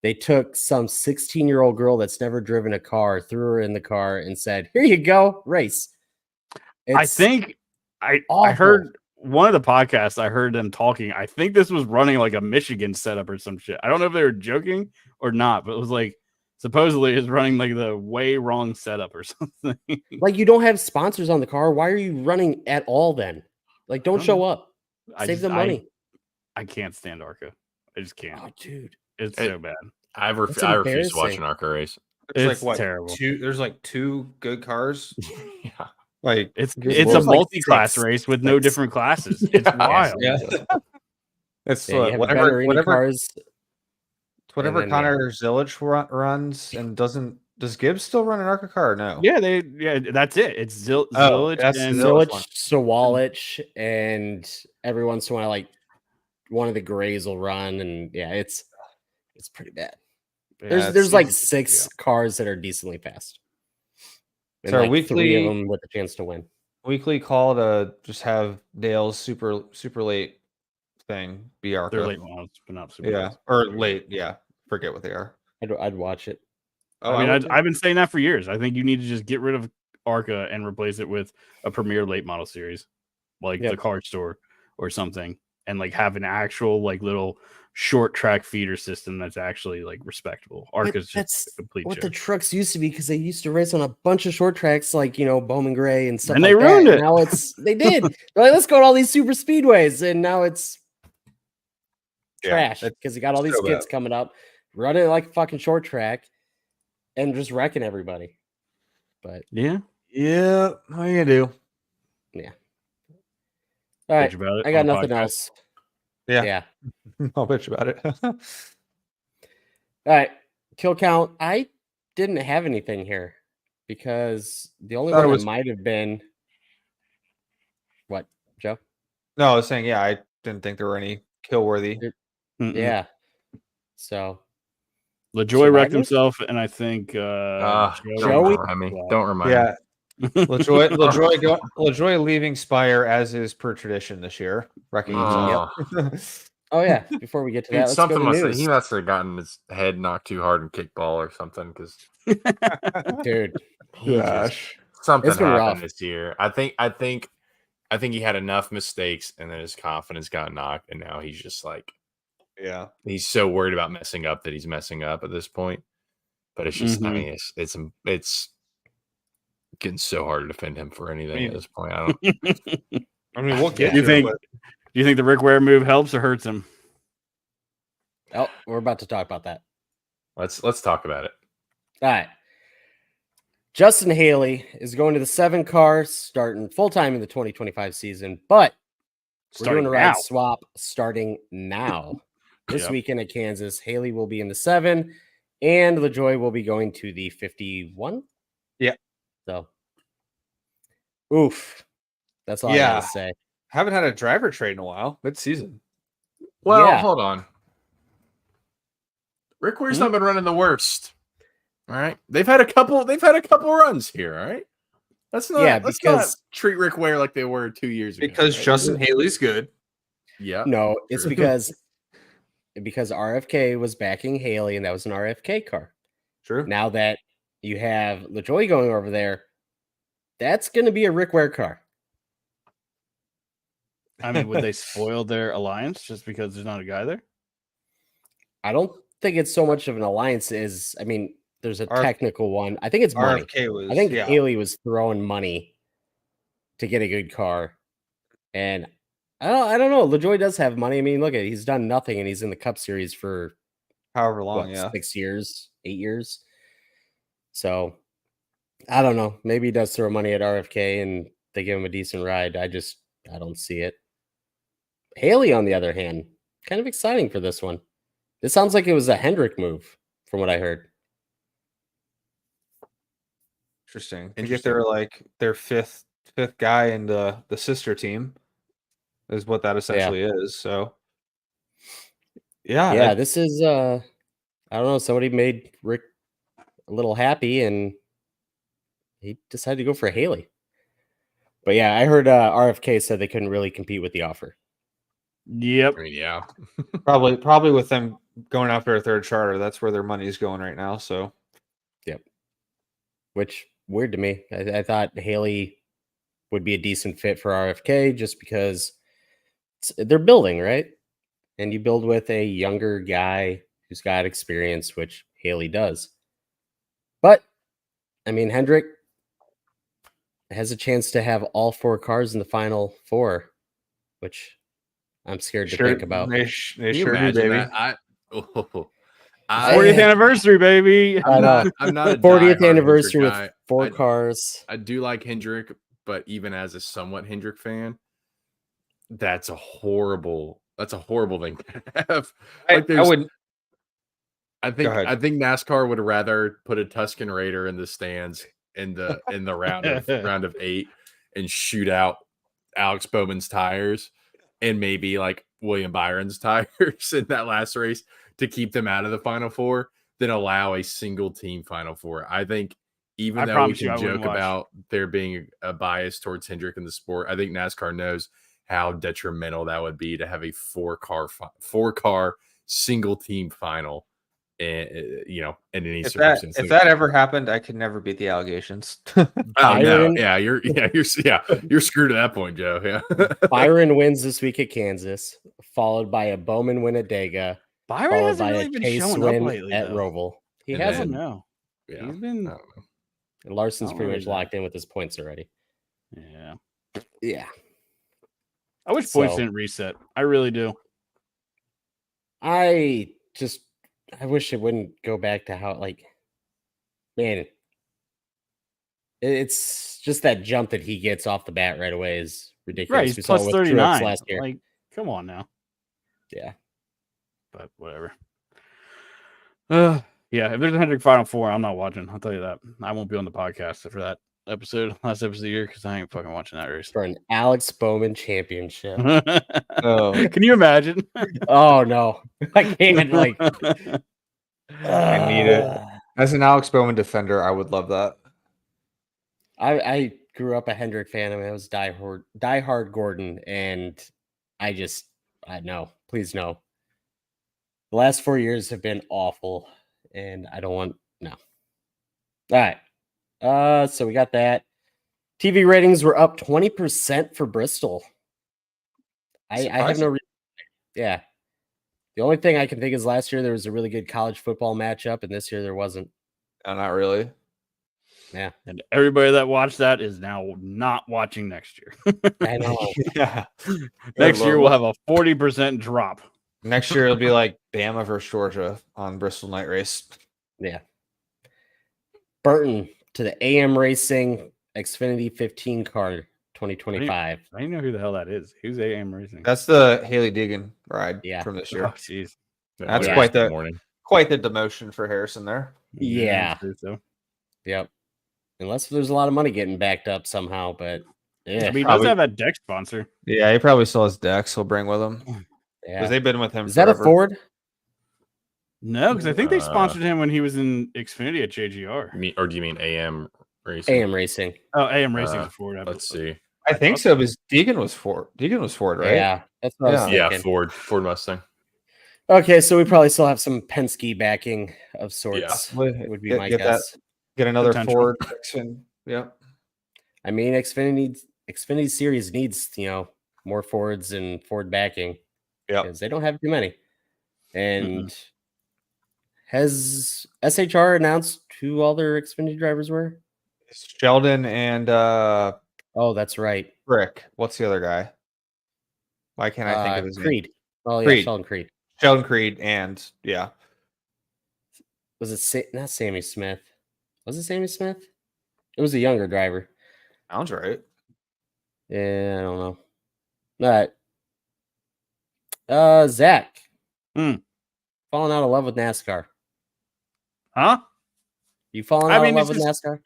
they took some 16-year-old girl that's never driven a car, threw her in the car, and said, "Here you go, race." I think I awful. heard one of the podcasts. I heard them talking. I think this was running like a Michigan setup or some shit. I don't know if they were joking or not, but it was like supposedly it's running like the way wrong setup or something. Like, you don't have sponsors on the car. Why are you running at all then? Like, don't show up. Save the money. I can't stand ARCA. I just can't. Oh, dude. It's so bad. I refuse to watch an ARCA race. It's like what, terrible. There's like 2 good cars. Yeah. Like it's there's a like multi-class 6. race with no different classes. It's wild. Yeah. It's Yeah, you have whatever Indy cars. Whatever then, Connor Zillage runs and does Gibbs still run an ARCA car? No. Yeah, that's it. It's Zillage that's and Zilich, Sawalich, and every once in a while, like one of the Grays will run, and yeah, it's pretty bad. There's like 6 cars that are decently fast. And So like weekly 3 of them with a chance to win. Weekly call to just have Dale's super late thing be ARCA. They're late models, but not super. Yeah, late. or late. Yeah, forget what they are. I'd watch it. Oh, I mean, I've been saying that for years. I think you need to just get rid of ARCA and replace it with a premier late model series, like the car store or something, and like have an actual like little short track feeder system that's actually like respectable. ARCA's just a complete what joke. the trucks used to be, because they used to race on a bunch of short tracks like, Bowman Gray and stuff And like they ruined that. it. Now they did. They're like, let's go to all these super speedways, and now it's trash because you got all these kids coming up running it like a fucking short track and just wrecking everybody. But yeah, what are you gonna do? Yeah. All right, I got nothing else. Yeah. I'll bitch about it. All right, kill count. I didn't have anything here because the only one that might have been what, Joe? No, I was saying, yeah, I didn't think there were any kill worthy. Yeah. So LaJoy wrecked himself, and I think Joey. Don't remind me. Yeah. LaJoy leaving Spire as is per tradition this year. Wrecking himself. Oh yeah. Before we get to that, let's go to the news. He must have gotten his head knocked too hard in kickball or something. Because dude, something happened this year. I think he had enough mistakes, and then his confidence got knocked, and now he's just like, he's so worried about messing up that he's messing up at this point. But it's just, I mean, it's getting so hard to defend him for anything at this point. I mean, we'll get. Do you think the Rick Ware move helps or hurts him? Oh, we're about to talk about that. Let's talk about it. All right. Justin Haley is going to the 7 car starting full time in the 2025 season, but we're doing a ride swap starting now. This weekend at Kansas, Haley will be in the 7, and LaJoy will be going to the 51. Yeah. So, oof. That's all I got to say. Haven't had a driver trade in a while. Mid-season. Well, hold on. Rick Ware's not been running the worst. All right. They've had a couple runs here, all right? Let's not treat Rick Ware like they were 2 years ago. Because Justin Haley's good. Yeah. No, it's because RFK was backing Haley, and that was an RFK car. True. Now that you have LaJoy going over there, that's going to be a Rick Ware car. I mean, would they spoil their alliance just because there's not a guy there? I don't think it's so much of an alliance as, I mean, there's a technical one. I think it's money. I think Haley was throwing money to get a good car. And I don't know. LaJoy does have money. I mean, look at it. He's done nothing, and he's in the Cup Series for However long, what, yeah. 6 years, 8 years. So I don't know. Maybe he does throw money at RFK, and they give him a decent ride. I don't see it. Haley, on the other hand, kind of exciting for this one. This sounds like it was a Hendrick move, from what I heard. Interesting. To get their fifth guy in the sister team is what that essentially is. So Yeah, this is I don't know, somebody made Rick a little happy and he decided to go for Haley. But yeah, I heard RFK said they couldn't really compete with the offer. Yep. I mean, yeah. probably with them going after a third charter, that's where their money's going right now. So Yep. Which weird to me. I thought Haley would be a decent fit for RFK just because they're building, right? And you build with a younger guy who's got experience, which Haley does. But I mean, Hendrick has a chance to have all 4 cars in the final 4, which I'm scared to think about. They Can you sure do, imagine baby. that? 40th anniversary, baby. I know. I'm not a 40th diehard anniversary Hendrick with guy. 4 cars. I do like Hendrick, but even as a somewhat Hendrick fan, that's a horrible thing to have. I wouldn't. I think NASCAR would rather put a Tuscan Raider in the stands in the round of 8 and shoot out Alex Bowman's tires and maybe like William Byron's tires in that last race to keep them out of the Final Four than allow a single team Final Four. I think even though we can joke about there being a bias towards Hendrick in the sport, I think NASCAR knows how detrimental that would be to have a 4-car single team final. And in any circumstance, if that ever happened, I could never beat the allegations. Oh no, yeah, you're screwed at that point, Joe. Yeah, Byron wins this week at Kansas, followed by a Bowman win at Dega, Byron followed hasn't by really a been Chase showing win up lately at though. Roval. He And hasn't. No, yeah, he's been. I don't know. And Larson's pretty much really locked in with his points already. Yeah. I wish points didn't reset. I really do. I wish it wouldn't go back to how, man, it's just that jump that he gets off the bat right away is ridiculous. Right, he's We saw it plus with 39 Truex last year. Like, come on now. Yeah. But whatever. Yeah, if there's a Hendrick Final Four, I'm not watching. I'll tell you that. I won't be on the podcast for that last episode of the year, because I ain't fucking watching that race. For an Alex Bowman championship. Can you imagine? Oh no. I can't I need it. As an Alex Bowman defender, I would love that. I grew up a Hendrick fan. I mean, I was diehard Gordon, and no, please no. The last 4 years have been awful, and I don't want no. All right. So we got that. TV ratings were up 20% for Bristol. I have no reason. Yeah. The only thing I can think is last year there was a really good college football matchup, and this year there wasn't. No, not really. Yeah. And everybody that watched that is now not watching next year. I know. Yeah. Next year we'll have a 40% drop. Next year it'll be like Bama versus Georgia on Bristol Night Race. Yeah. Burton to the AM Racing Xfinity 15 car 2025. I don't know who the hell that is. Who's AM Racing? That's the Haley Deegan ride from this Oh, year. jeez. That's Morning. quite the demotion for Harrison there. Yeah. So. Yep. Unless there's a lot of money getting backed up somehow, but yeah. I mean, he does have a deck sponsor. Yeah, he probably still has decks he'll bring with him. Yeah. Because they've been with him Is forever. that a Ford? No, because I think they sponsored him when he was in Xfinity at JGR. Or do you mean AM Racing? AM Racing. Oh, AM Racing is Ford. Let's see. I think so, because Deegan was Ford, right? Yeah. That's what I was Yeah, thinking. Ford Mustang. Okay, so we probably still have some Penske backing of sorts. Yeah. Would be my guess. That, get another Potential. Ford section. Yeah. I mean, Xfinity series needs, more Fords and Ford backing. Yeah. Because they don't have too many. And has SHR announced who all their Xfinity drivers were? Sheldon and Oh, that's right. Rick. What's the other guy? Why can't I think of his name? Creed. Oh yeah, Creed. Sheldon Creed. Sheldon Creed, and yeah. Was it not Sammy Smith? Was it Sammy Smith? It was a younger driver. Sounds right. Yeah, I don't know. All right. Zach. Hmm. Falling out of love with NASCAR. Huh? You falling out of love with NASCAR?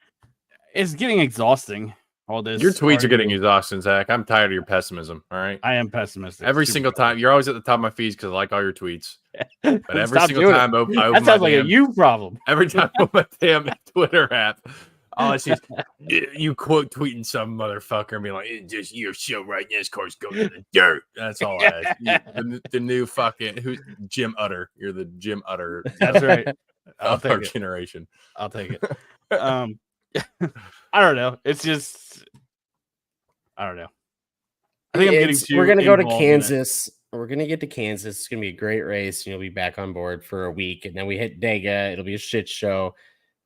It's getting exhausting. All this. Your tweets are getting arguing. exhausting, Zach. I'm tired of your pessimism. All right. I am pessimistic. Every Super single time, you're always at the top of my feeds because I like all your tweets. pessimistic. But every Stop single doing it. time I open That my sounds like a damn, you problem. every time I open my damn Twitter app, all I see is you quote tweeting some motherfucker and be like, "It's just your show, right? NASCAR's going to the dirt." That's all I ask. The new fucking who's Jim Utter. You're the Jim Utter That's right. I'll of our take it. generation. I'll take it. I don't know. It's just I don't know. I think I'm getting too We're gonna go to involved in it. Kansas. We're gonna get to Kansas. It's gonna be a great race, and you'll be back on board for a week. And then we hit Dega. It'll be a shit show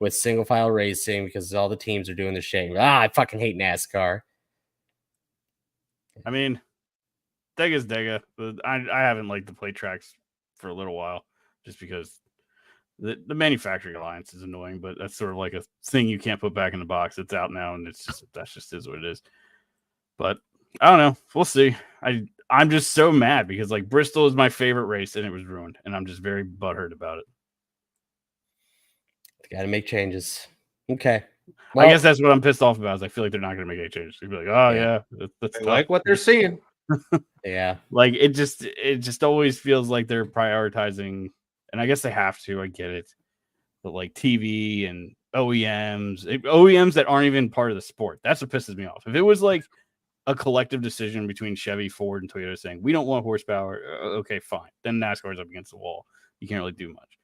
with single file racing because all the teams are doing the shit. I fucking hate NASCAR. I mean, Dega's Dega. I haven't liked the plate tracks for a little while just because the manufacturing alliance is annoying, but that's sort of like a thing you can't put back in the box. It's out now, and that's just is what it is. But I don't know. We'll see. I'm just so mad because like Bristol is my favorite race and it was ruined, and I'm just very butthurt about it. Got to make changes. Okay. I guess that's what I'm pissed off about. Is I feel like they're not going to make any changes. They'd be like, "Oh yeah, that's They like what they're seeing. Yeah. Like it just always feels like they're prioritizing, and I guess they have to. I get it, but like TV and OEMs that aren't even part of the sport. That's what pisses me off. If it was like a collective decision between Chevy, Ford, and Toyota saying we don't want horsepower, okay, fine. Then NASCAR's up against the wall. You can't really do much.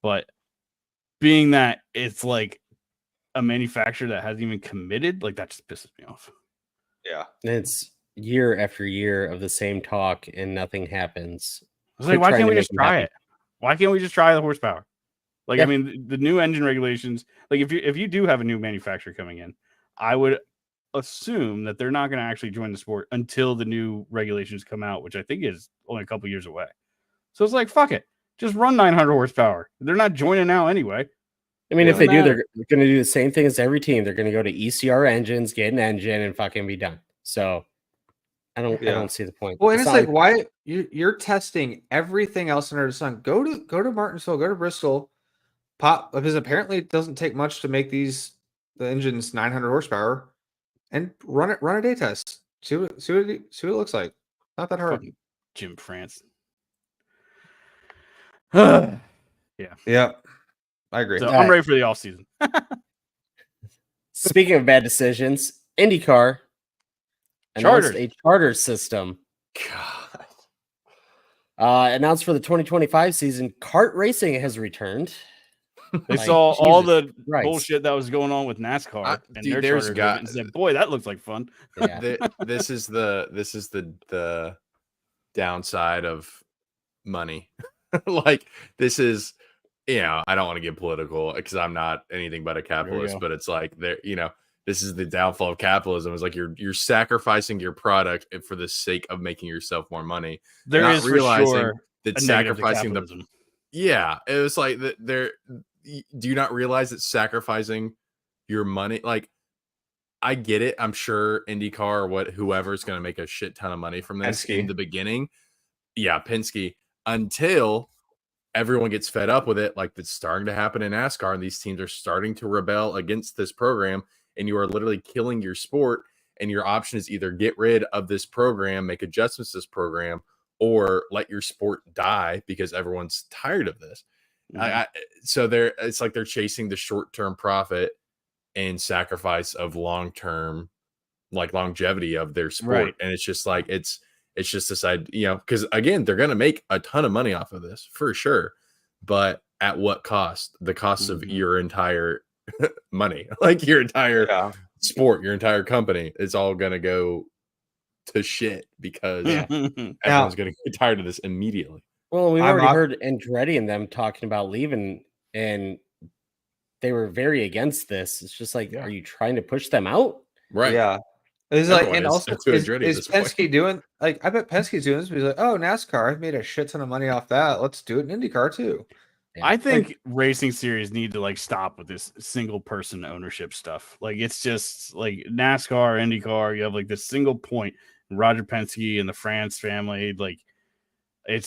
But being that it's like a manufacturer that hasn't even committed, like that just pisses me off. Yeah. And it's year after year of the same talk and nothing happens. I was like, why can't we just try it? Why can't we just try the horsepower? Like, I mean, the new engine regulations, like if you do have a new manufacturer coming in, I would assume that they're not going to actually join the sport until the new regulations come out, which I think is only a couple years away. So it's like, fuck it. Just run 900 horsepower. They're not joining now anyway. I mean, if they do, they're going to do the same thing as every team. They're going to go to ECR engines, get an engine, and fucking be done. So I don't see the point. Well, and it's like why you're testing everything else under the sun. Go to Martinsville, go to Bristol, pop, because apparently it doesn't take much to make the engines 900 horsepower, and run a day test. See what it looks like. Not that hard. Fucking Jim France. Yeah, I agree. So I'm ready for the off season. Speaking of bad decisions, IndyCar announced a charter system. God. Announced for the 2025 season, kart racing has returned. They saw all the Christ. bullshit that was going on with NASCAR, and dude, their charter agreement and said, "Boy, that looks like fun." Yeah. This is the downside of money. Like this is, I don't want to get political because I'm not anything but a capitalist, but it's like this is the downfall of capitalism. It's like you're sacrificing your product for the sake of making yourself more money. There not is realizing for sure that a negative to sacrificing capitalism. it was like that. Do you not realize that sacrificing your money? Like, I get it. I'm sure IndyCar or whoever is going to make a shit ton of money from this in the beginning. Yeah, Penske. Until everyone gets fed up with it, like it's starting to happen in NASCAR, and these teams are starting to rebel against this program, and you are literally killing your sport. And your option is either get rid of this program, make adjustments to this program, or let your sport die because everyone's tired of this. So it's like they're chasing the short-term profit and sacrifice of long-term, like longevity of their sport. Right. And it's just like it's just this idea, because again, they're going to make a ton of money off of this for sure, but at what cost? The cost of your entire money, like your entire sport, your entire company is all going to go to shit because everyone's going to get tired of this immediately. Well, we've already heard Andretti and them talking about leaving, and they were very against this. It's just like, are you trying to push them out? Right. Yeah. It's like, Everyone and is. also, That's who Andretti is is this point. Penske doing, like, I bet Penske's doing this, but he's like, oh, NASCAR, I've made a shit ton of money off that. Let's do it in IndyCar too. Yeah. I think racing series need to like stop with this single person ownership stuff. Like it's just like NASCAR, IndyCar, you have like this single point. Roger Penske and the France family, like I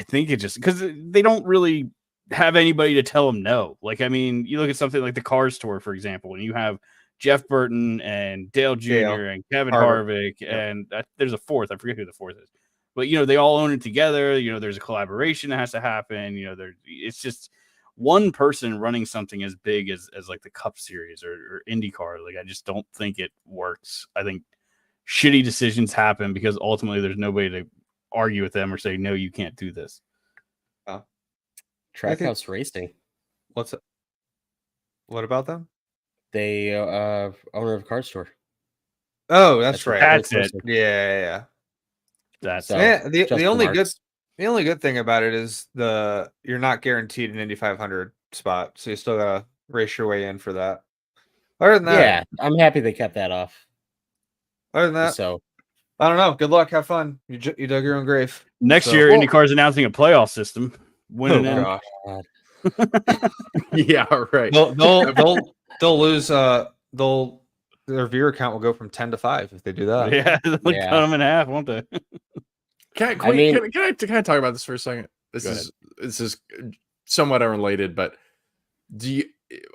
think it just because they don't really have anybody to tell them no. Like, I mean, you look at something like the Cars Tour, for example, and you have Jeff Burton and Dale Jr. and Kevin Harvick, and there's a fourth. I forget who the fourth is, but they all own it together. There's a collaboration that has to happen. It's just one person running something as big as like the Cup Series or IndyCar. Like, I just don't think it works. I think shitty decisions happen because ultimately there's nobody to argue with them or say, no, you can't do this. Trackhouse Racing. What's it? What about them? They owner of Car Store. Oh, that's right. That's it. Yeah. That's So, the only good thing about it is you're not guaranteed an Indy 500 spot, so you still gotta race your way in for that. Other than that, yeah, I'm happy they kept that off. Other than that, So I don't know. Good luck. Have fun. You dug your own grave. Next year, IndyCar's announcing a playoff system. Winning in. God. Yeah, right. They'll lose. Their viewer count will go from 10 to 5 if they do that. Yeah, they'll cut them in half, won't they? Can I talk about this for a second? This is somewhat unrelated, but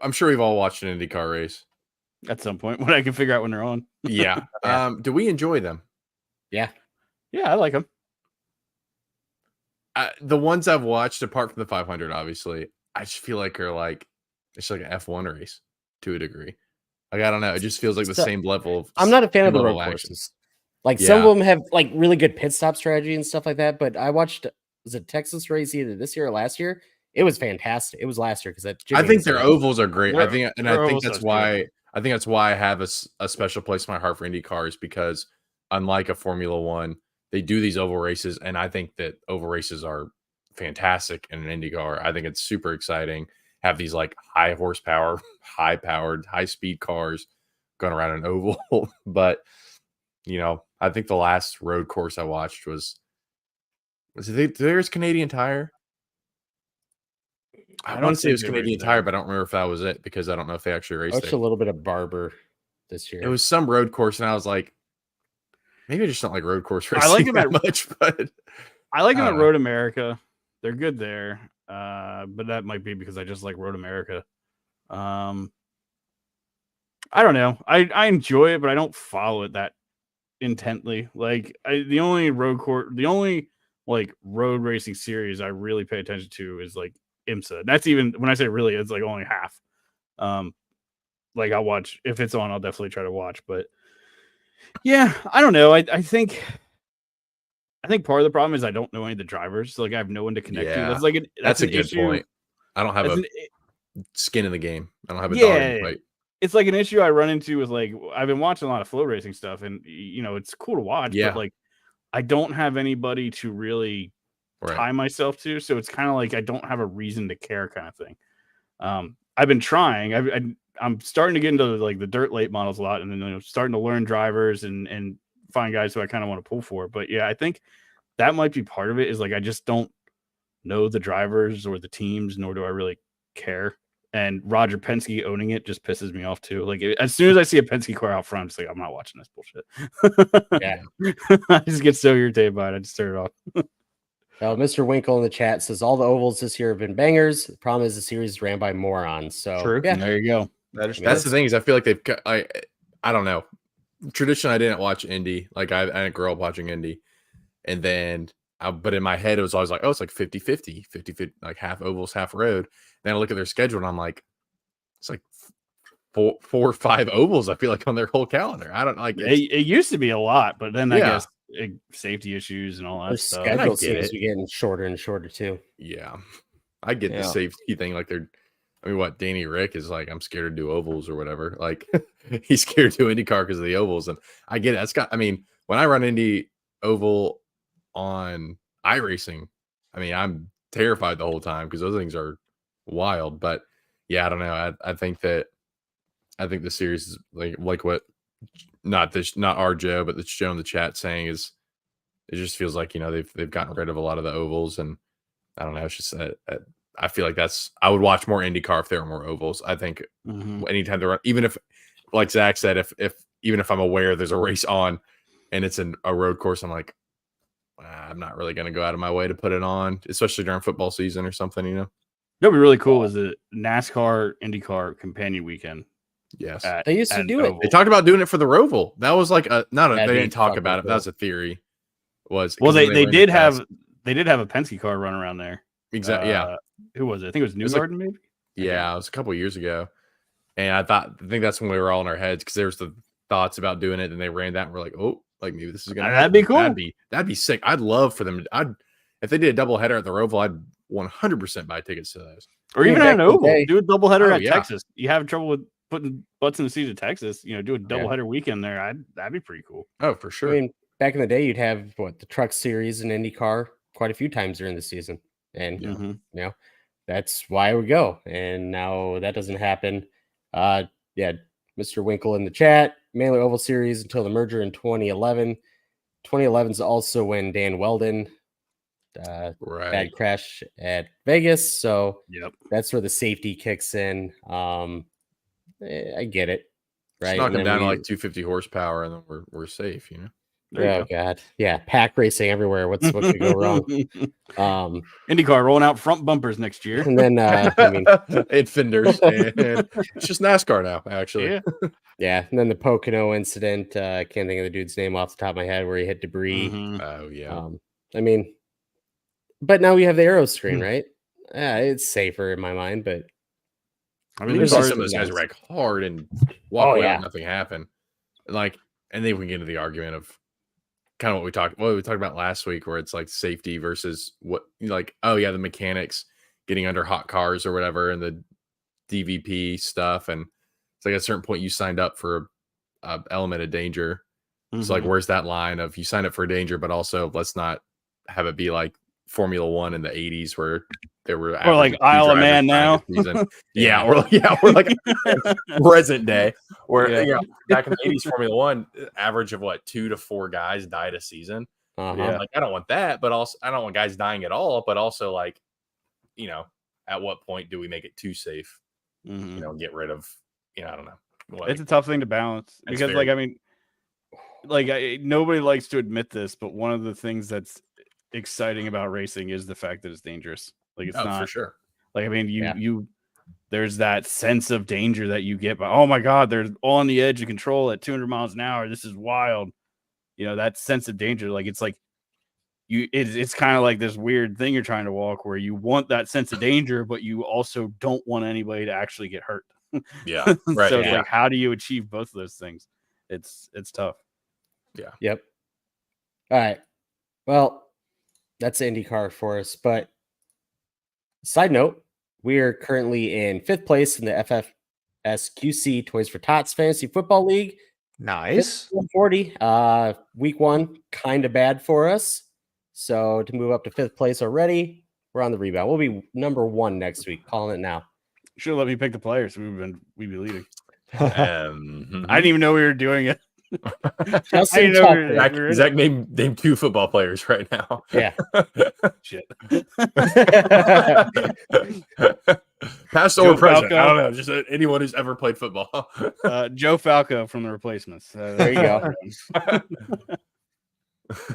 I'm sure we've all watched an IndyCar race at some point when I can figure out when they're on. Yeah. Do we enjoy them? Yeah, I like them. The ones I've watched, apart from the 500, obviously, I just feel like it's like an F1 race to a degree. Like, I don't know. It just feels like the same level of. I'm not a fan of the road action. courses. Like, some of them have like really good pit stop strategy and stuff like that. But I watched, was it Texas race either this year or last year? It was fantastic. It was last year because I think their ovals are great. I think that's why. Good. I think that's why I have a special place in my heart for Indy cars, because unlike a Formula One, they do these oval races, and I think that oval races are fantastic in an Indy car. I think it's super exciting. Have these like high horsepower, high powered, high speed cars going around an oval. But I think the last road course I watched was there's Canadian Tire. I want to say it was Canadian Tire, but I don't remember if that was it because I don't know if they actually raced it. A little bit of Barber this year. It was some road course, and I was like, maybe I just don't like road course racing. I like them that much, but I like them at Road America. They're good there, but that might be because I just like Road America. I don't know. I enjoy it, but I don't follow it that intently. Like the only road racing series I really pay attention to is like IMSA. That's even when I say really, it's like only half. Like I'll watch if it's on, I'll definitely try to watch. But yeah, I don't know. I think part of the problem is I don't know any of the drivers. Like I have no one to connect to. That's a good point. I don't have skin in the game. I don't have a dog in the fight. It's like an issue I run into with like I've been watching a lot of flow racing stuff, and it's cool to watch. Yeah. But like I don't have anybody to really tie myself to, so it's kind of like I don't have a reason to care, kind of thing. I've been trying. I'm starting to get into like the dirt late models a lot, and then starting to learn drivers and find guys who I kind of want to pull for. But yeah, I think that might be part of it. Is like I just don't know the drivers or the teams, nor do I really care. And Roger Penske owning it just pisses me off too. Like as soon as I see a Penske car out front, I'm just like, I'm not watching this bullshit. Yeah, I just get so irritated by it. I just turn it off. Mr. Winkle in the chat says all the ovals this year have been bangers. The problem is the series ran by morons. So true. Yeah, there you go. That's the thing is I feel like they've got, I don't know. Traditionally, I didn't watch Indy. Like I didn't grow up watching Indy, and then but in my head it was always like, oh, it's like 50-50, like half ovals, half road. Then I look at their schedule and I'm like, it's like four or five ovals. I feel like on their whole calendar. I don't like it used to be a lot, but then I guess safety issues and all that stuff. Schedule seems to be getting shorter and shorter too. Yeah, I get the safety thing. Like what Danny Rick is like, I'm scared to do ovals or whatever. Like he's scared to do IndyCar because of the ovals, and I get it. When I run Indy oval on iRacing, I'm terrified the whole time because those things are wild. But yeah, I don't know. I think the series is like what not our Joe, but it's Joe in the chat saying is it just feels like they've gotten rid of a lot of the ovals, and I don't know. It's just I feel like I would watch more IndyCar if there were more ovals. I think anytime they're even if, like Zach said, if even if I'm aware there's a race on and it's a road course, I'm like, I'm not really going to go out of my way to put it on, especially during football season or something. That'd be really cool. Was the NASCAR IndyCar companion weekend? Yes, they used to do it. They talked about doing it for the Roval. That was like they didn't talk about it. Cool. That was a theory. They did have a Penske car run around there. Exactly. Yeah. Who was it? I think it was Newgarden, maybe. Yeah, it was a couple of years ago, and I think that's when we were all in our heads because there was the thoughts about doing it, and they ran that, and we're like, oh, like maybe this is gonna. That'd be cool. That'd be sick. I'd love for them. If they did a double header at the Roval, I'd 100% buy tickets to those. Or even at an oval, do a double header at yeah. Texas. You have trouble with putting butts in the seat of Texas. Do a double header weekend there. That'd be pretty cool. Oh, for sure. I mean, back in the day, you'd have the Truck Series and IndyCar quite a few times during the season, and that's why I would go. And now that doesn't happen. Mr. Winkle in the chat, mainly oval series until the merger in 2011. 2011 is also when Dan Weldon bad crash at Vegas, so that's where the safety kicks in. I get it, right? Just knock them down to like 250 horsepower, and then we're safe, Oh God, yeah, pack racing everywhere. What could go wrong? IndyCar rolling out front bumpers next year, and then and fenders. And it's just NASCAR now, actually. Yeah. And then the Pocono incident. I can't think of the dude's name off the top of my head where he hit debris. Oh yeah. I mean, but now we have the aero screen, right? Yeah, it's safer in my mind, but I mean, there's some of those guys wreck hard and walk away and nothing happened. And then we can get into the argument of kind of what we talked about last week, where it's like safety versus the mechanics getting under hot cars or whatever, and the DVP stuff. And it's like at a certain point you signed up for a element of danger. It's like, where's that line of you signed up for danger, but also let's not have it be like Formula One in the 80s where there were or like Isle of Man now. Or like present day where back in the 80s Formula One, average of 2 to 4 guys died a season. I don't want that, but also I don't want guys dying at all, but also at what point do we make it too safe? Get rid of I don't know. It's a tough thing to balance because nobody likes to admit this, but one of the things that's exciting about racing is the fact that it's dangerous. It's not for sure. There's that sense of danger that you get by, oh my God, they're on the edge of control at 200 miles an hour. This is wild. That sense of danger. It's kind of like this weird thing you're trying to walk where you want that sense of danger, but you also don't want anybody to actually get hurt. Yeah. Right. So it's how do you achieve both of those things? It's tough. Yeah. Yep. All right. Well, that's IndyCar for us. But side note, we are currently in 5th place in the FFSQC Toys for Tots Fantasy Football League. Nice. 140. Week 1, kind of bad for us. So to move up to 5th place already, we're on the rebound. We'll be number 1 next week. Calling it now. Should have let me pick the players. We'd be leading. I didn't even know we were doing it. Zach named 2 football players right now. Yeah. Shit. Past or present. I don't know. Just anyone who's ever played football. Joe Falco from the Replacements. There you go.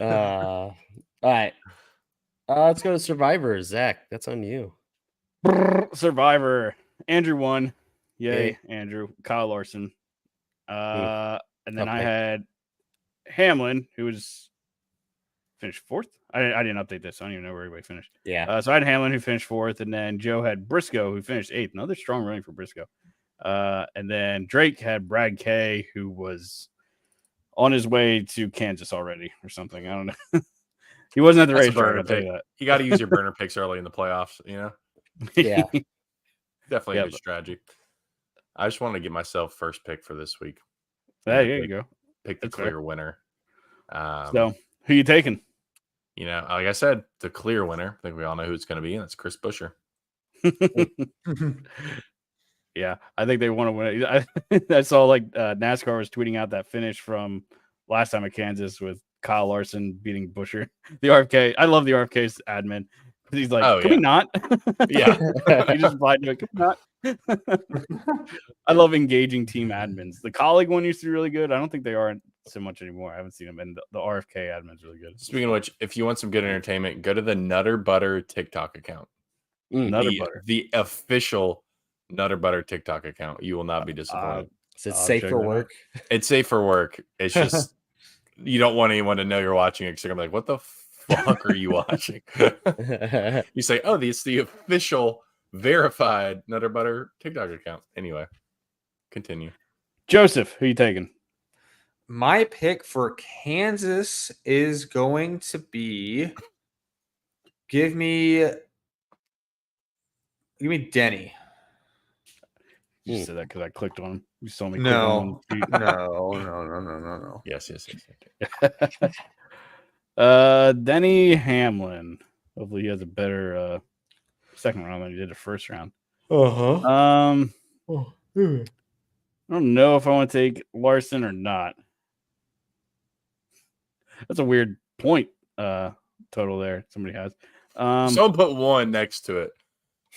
All right. Let's go to Survivor. Zach, that's on you. Survivor. Andrew won. Yay, Andrew. Kyle Larson. And then I had Hamlin, who was finished 4th. I didn't update this. So I don't even know where everybody finished. Yeah. So I had Hamlin, who finished 4th, and then Joe had Briscoe, who finished 8th. Another strong running for Briscoe. And then Drake had Brad Kay, who was on his way to Kansas already or something. I don't know. He wasn't at the race. I'll tell you that. You got to use your burner picks early in the playoffs, Yeah. Definitely a good strategy. I just wanted to give myself first pick for this week. There you go. Pick the clear winner. So who you taking? Like I said, the clear winner. I think we all know who it's going to be, and it's Chris Buescher. Yeah, I think they want to win it. I saw like NASCAR was tweeting out that finish from last time at Kansas with Kyle Larson beating Busher. The RFK, I love the RFK's admin. He's like, Oh, can yeah. we not? Yeah. He just replied to it, can we not? I love engaging team admins. The colleague one used to be really good. I don't think they are so much anymore. I haven't seen them, and the RFK admin's really good. Speaking of which, if you want some good entertainment, go to the Nutter Butter TikTok account. Nutter Butter. The official Nutter Butter TikTok account. You will not be disappointed. Is it I'll safe check for that out. work? It's safe for work. It's just you don't want anyone to know you're watching it because they're gonna be like, "What the fuck are you watching?" You say, "Oh, it's the official verified Nutter Butter TikTok account." Anyway, continue. Joseph, who you taking? My pick for Kansas is going to be give me Denny. You just said that because I clicked on him. You saw me. No. click on him. No. Yes. Denny Hamlin. Hopefully, he has a better second round than he did the first round. I don't know if I want to take Larson or not. That's a weird point total there. Somebody has. Someone put 1 next to it,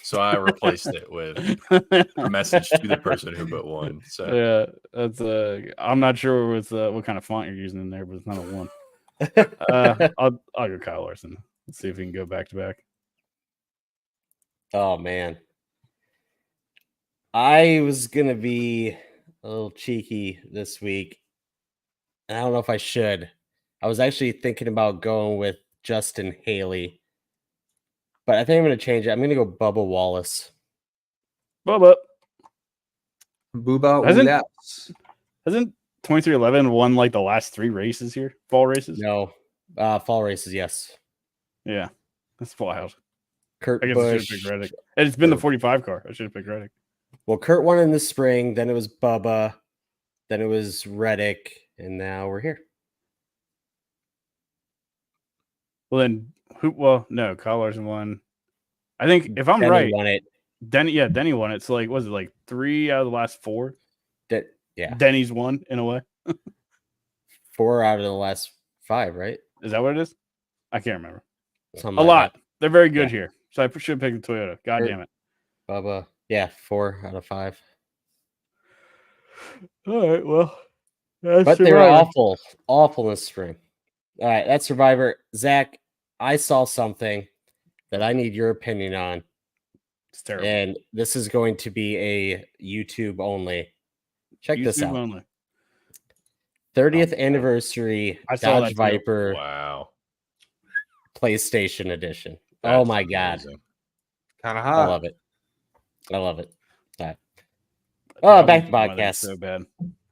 so I replaced it with a message to the person who put 1. So yeah, that's I'm not sure with what kind of font you're using in there, but it's not a 1. I'll go Kyle Larson. Let's see if he can go back to back. Oh man, I was gonna be a little cheeky this week. I don't know if I should. I was actually thinking about going with Justin Haley, but I think I'm gonna change it. I'm gonna go Bubba Wallace. Bubba. Booba Hasn't- Ulaps. Hasn't 2311 won like the last 3 races here? Fall races? No, fall races. Yes, Yeah. That's wild. Kurt I guess I should have Busch. picked Reddick. And it's been the 45 car. I should have picked Reddick. Well, Kurt won in the spring. Then it was Bubba. Then it was Reddick, and now we're here. Well, then who? Well, no, Kyle Larson won. I think if I'm Denny right, won it. Denny won it. So like, was it like 3 out of the last 4? Yeah, Denny's won in a way. 4 out of the last 5, right? Is that what it is? I can't remember. Something A like lot. that. They're very good here. So I should pick the Toyota. God Sure. damn it. Bubba. Yeah, 4 out of 5. All right. Well, But they were awful this spring. All right, that's Survivor. Zach, I saw something that I need your opinion on, It's terrible. and this is going to be a YouTube only. Check this YouTube out. only. 30th anniversary I saw that Dodge too. Viper wow. PlayStation edition. That's Oh my god, amazing. Kind of I hot. love it. I love it. All right. Oh, That back to one is podcast. So bad.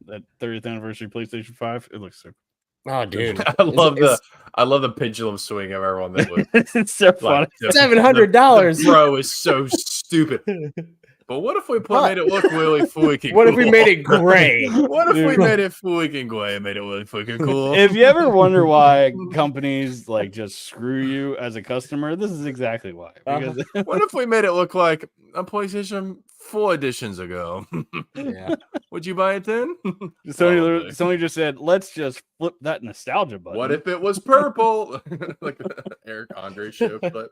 That 30th anniversary PlayStation 5. It looks so. Oh, dude, I love the pendulum swing of everyone that was It's so funny. like, the- $700. the Bro is so stupid. But what if we made it look really freaking What if we cool? made it gray? What if we Dude. made it freaking gray and made it really freaking cool? If you ever wonder why companies like just screw you as a customer, this is exactly why. Because What if we made it look like a PlayStation 4 editions ago? Yeah. Would you buy it then? somebody just said, let's just flip that nostalgia button. What if it was purple? Like the Eric Andre show clip.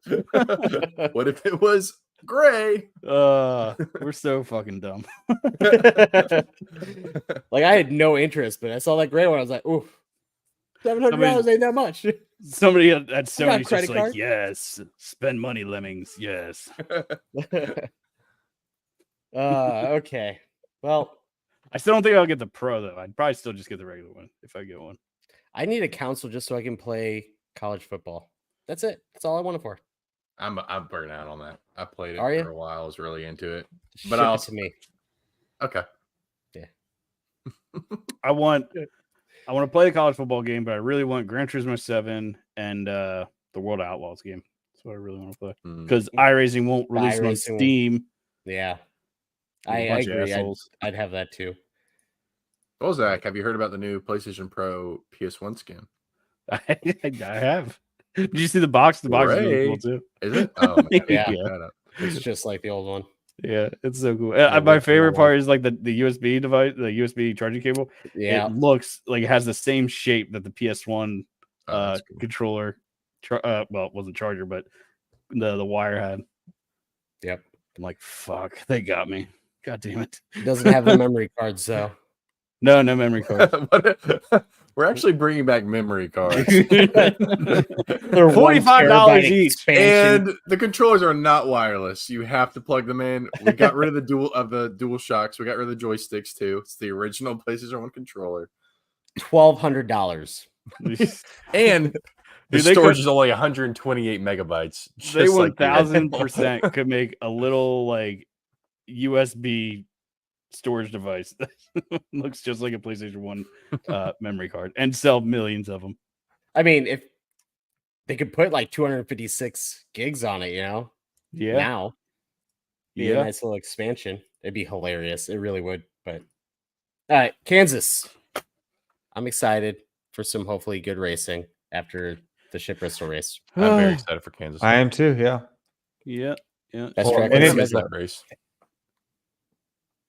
What if it was gray? We're so fucking dumb. Like I had no interest, but I saw that gray one. I was like, "Ooh, $700 ain't that much." Somebody at got a Sony's credit just like, card? yes, spend money, lemmings. Yes. Okay. Well, I still don't think I'll get the Pro though. I'd probably still just get the regular one if I get one. I need a console just so I can play college football. That's it. That's all I want it for. I'm burnt out on that. I played it Are you? for a while. I was really into it. Ship I'll- it to me. Okay. I want to play the college football game, but I really want Gran Turismo 7 and the World of Outlaws game. That's what I really want to play. Mm. Because iRacing won't release it on iRacing won't. Steam. Yeah, There's a I bunch of agree. assholes. I'd have that too. Well, Zach, have you heard about the new PlayStation Pro PS1 skin? I have. Did you see the box? The box is really cool too. Is it? Oh, man. Yeah. Shut up. It's just like the old one. Yeah, it's so cool. Yeah, My works favorite really part is like the USB device, the USB charging cable. Yeah. It looks like it has the same shape that the PS1 that's cool. controller. Well, it wasn't charger, but the wire had. Yep. I'm like, fuck, they got me. God damn it. It doesn't have the memory cards though. No memory card. We're actually bringing back memory cards. They're $45 each. expansion. And the controllers are not wireless. You have to plug them in. We got rid of the dual shocks. We got rid of the joysticks too. It's the original PlayStation 1 controller. $1,200. And the Dude, they storage could- is only 128 megabytes. They just like the 1000% could make a little like USB storage device that looks just like a PlayStation 1 memory card and sell millions of them. I mean, if they could put like 256 gigs on it, Yeah. now, be a Yeah. nice little expansion. It'd be hilarious. It really would. But all right, Kansas. I'm excited for some hopefully good racing after the Ship Bristol race. I'm very excited for Kansas. I am too. Yeah. Yeah. Best Well, track and in the it is schedule. that race?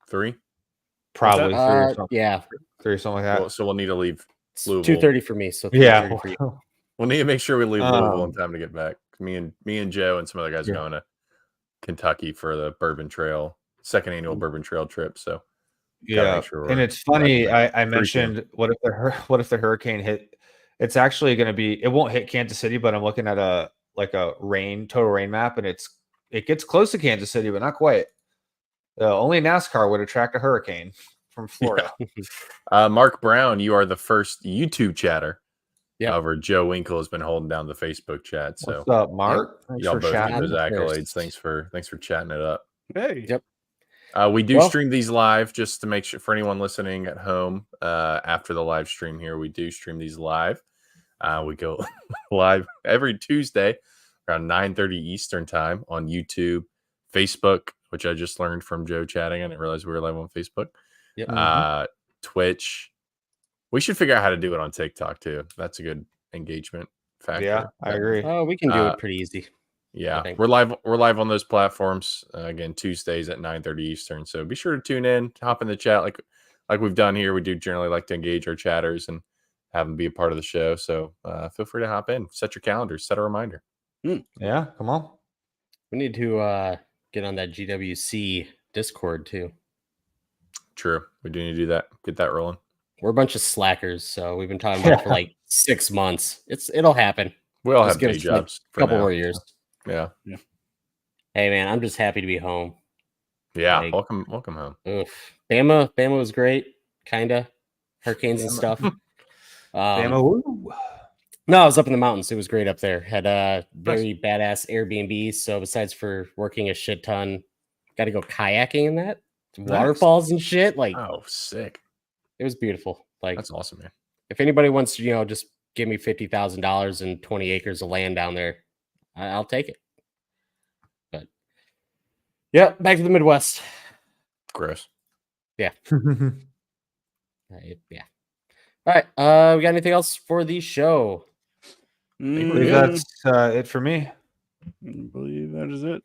3? Probably three or something. Yeah, Three or something like that. Well, so we'll need to leave. it's Louisville. 2:30 for me. So 3:30 Yeah. for you. We'll need to make sure we leave Louisville in Um, time to get back. Me and Joe and some other guys are Yeah. going to Kentucky for the Bourbon Trail, second annual Bourbon Trail trip. So Yeah, make sure and we're it's funny. back I to mentioned what if the hurricane hit? It's actually going to be. It won't hit Kansas City, but I'm looking at a total rain map, and it gets close to Kansas City, but not quite. Only NASCAR would attract a hurricane from Florida. Mark Brown, you are the first YouTube chatter. Yep. However, Joe Winkle has been holding down the Facebook chat. So What's up, Mark? Thanks y'all for both get chatting. those accolades. First. Thanks for chatting it up. Hey. Yep. We do Well- stream these live just to make sure for anyone listening at home after the live stream here. We do stream these live. We go live every Tuesday around 9:30 Eastern time on YouTube, Facebook, which I just learned from Joe chatting. I didn't realize we were live on Facebook. Yep. Twitch. We should figure out how to do it on TikTok too. That's a good engagement factor. Yeah, I agree. Oh, we can do it pretty easy. Yeah, think. we're live on those platforms again Tuesdays at 9:30 Eastern. So be sure to tune in, hop in the chat like we've done here. We do generally like to engage our chatters and have them be a part of the show. So feel free to hop in, set your calendars, set a reminder. Yeah, come on. We need to get on that GWC Discord too. True, we do need to do that. Get that rolling. We're a bunch of slackers, so we've been talking about it for like 6 months. It'll happen. We all Just have give day us, like, jobs. A for couple now. more years. Yeah, Hey man, I'm just happy to be home. yeah. Like- welcome home. Oof. Bama was great, kinda. Hurricanes and stuff. Bama, woo. No, I was up in the mountains. It was great up there. Had a very badass Airbnb. So besides for working a shit ton, got to go kayaking in that. Waterfalls and shit. Like Oh, sick. it was beautiful. Like That's awesome, man. if anybody wants to, just give me $50,000 and 20 acres of land down there, I'll take it. But yeah, back to the Midwest. Gross. Yeah. All right. We got anything else for the show? I believe that's it for me. I believe that is it.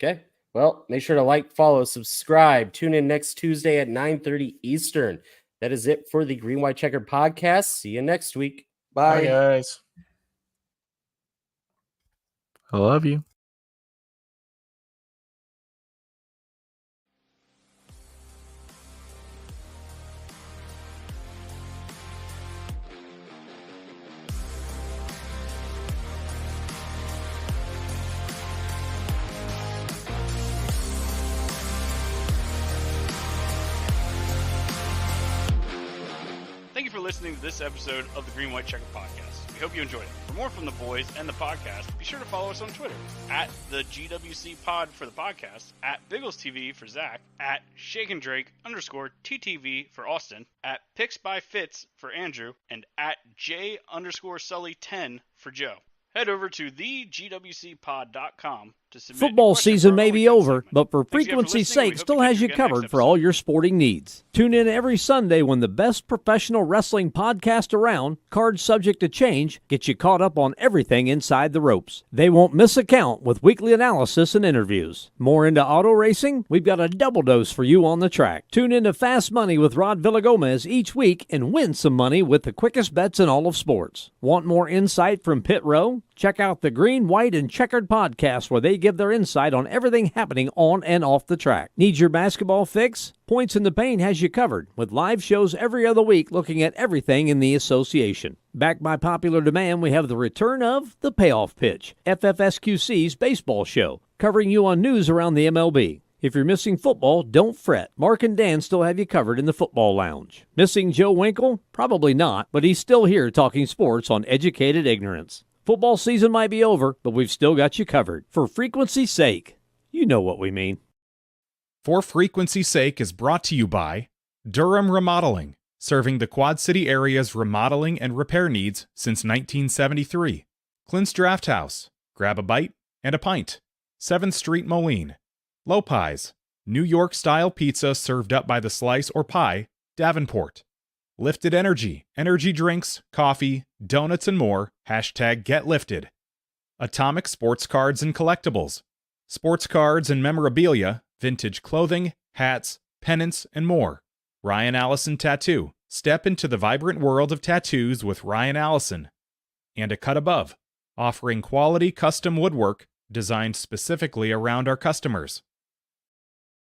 Okay. Well, make sure to like, follow, subscribe. Tune in next Tuesday at 9:30 Eastern. That is it for the Green White Checkered Podcast. See you next week. Bye, guys. I love you. Thank you for listening to this episode of the Green White Checkered Podcast. We hope you enjoyed it. For more from the boys and the podcast, be sure to follow us on Twitter at the GWC Pod for the podcast, at Biggles TV for Zach, at ShakenDrake_TTV for Austin, at Picks by Fitz for Andrew, and at J_Sully10 for Joe. Head over to thegwcpod.com To submit a Football question season for our may be weekend over, segment. but for Thanks again for frequency's listening. We sake, hope still to has catch you again next covered for all episode. your sporting needs. Tune in every Sunday when the best professional wrestling podcast around, cards subject to change, gets you caught up on everything inside the ropes. They won't miss a count with weekly analysis and interviews. More into auto racing? We've got a double dose for you on the track. Tune into Fast Money with Rod Villagomez each week and win some money with the quickest bets in all of sports. Want more insight from Pit Row? Check out the Green, White, and Checkered Podcast, where they give their insight on everything happening on and off the track. Need your basketball fix? Points in the Paint has you covered, with live shows every other week looking at everything in the association. Backed by popular demand, we have the return of The Payoff Pitch, FFSQC's baseball show, covering you on news around the MLB. If you're missing football, don't fret. Mark and Dan still have you covered in the football lounge. Missing Joe Winkle? Probably not, but he's still here talking sports on Educated Ignorance. Football season might be over, but we've still got you covered. For frequency's sake, you know what we mean. For Frequency's Sake is brought to you by Durham Remodeling, serving the Quad City area's remodeling and repair needs since 1973. Clint's Draft House, grab a bite and a pint. 7th Street Moline. Lopez, New York-style pizza served up by the slice or pie, Davenport. Lifted Energy, energy drinks, coffee, donuts, and more, #GetLifted. Atomic Sports Cards and Collectibles, sports cards and memorabilia, vintage clothing, hats, pennants, and more. Ryan Allison Tattoo, step into the vibrant world of tattoos with Ryan Allison. And A Cut Above, offering quality custom woodwork designed specifically around our customers.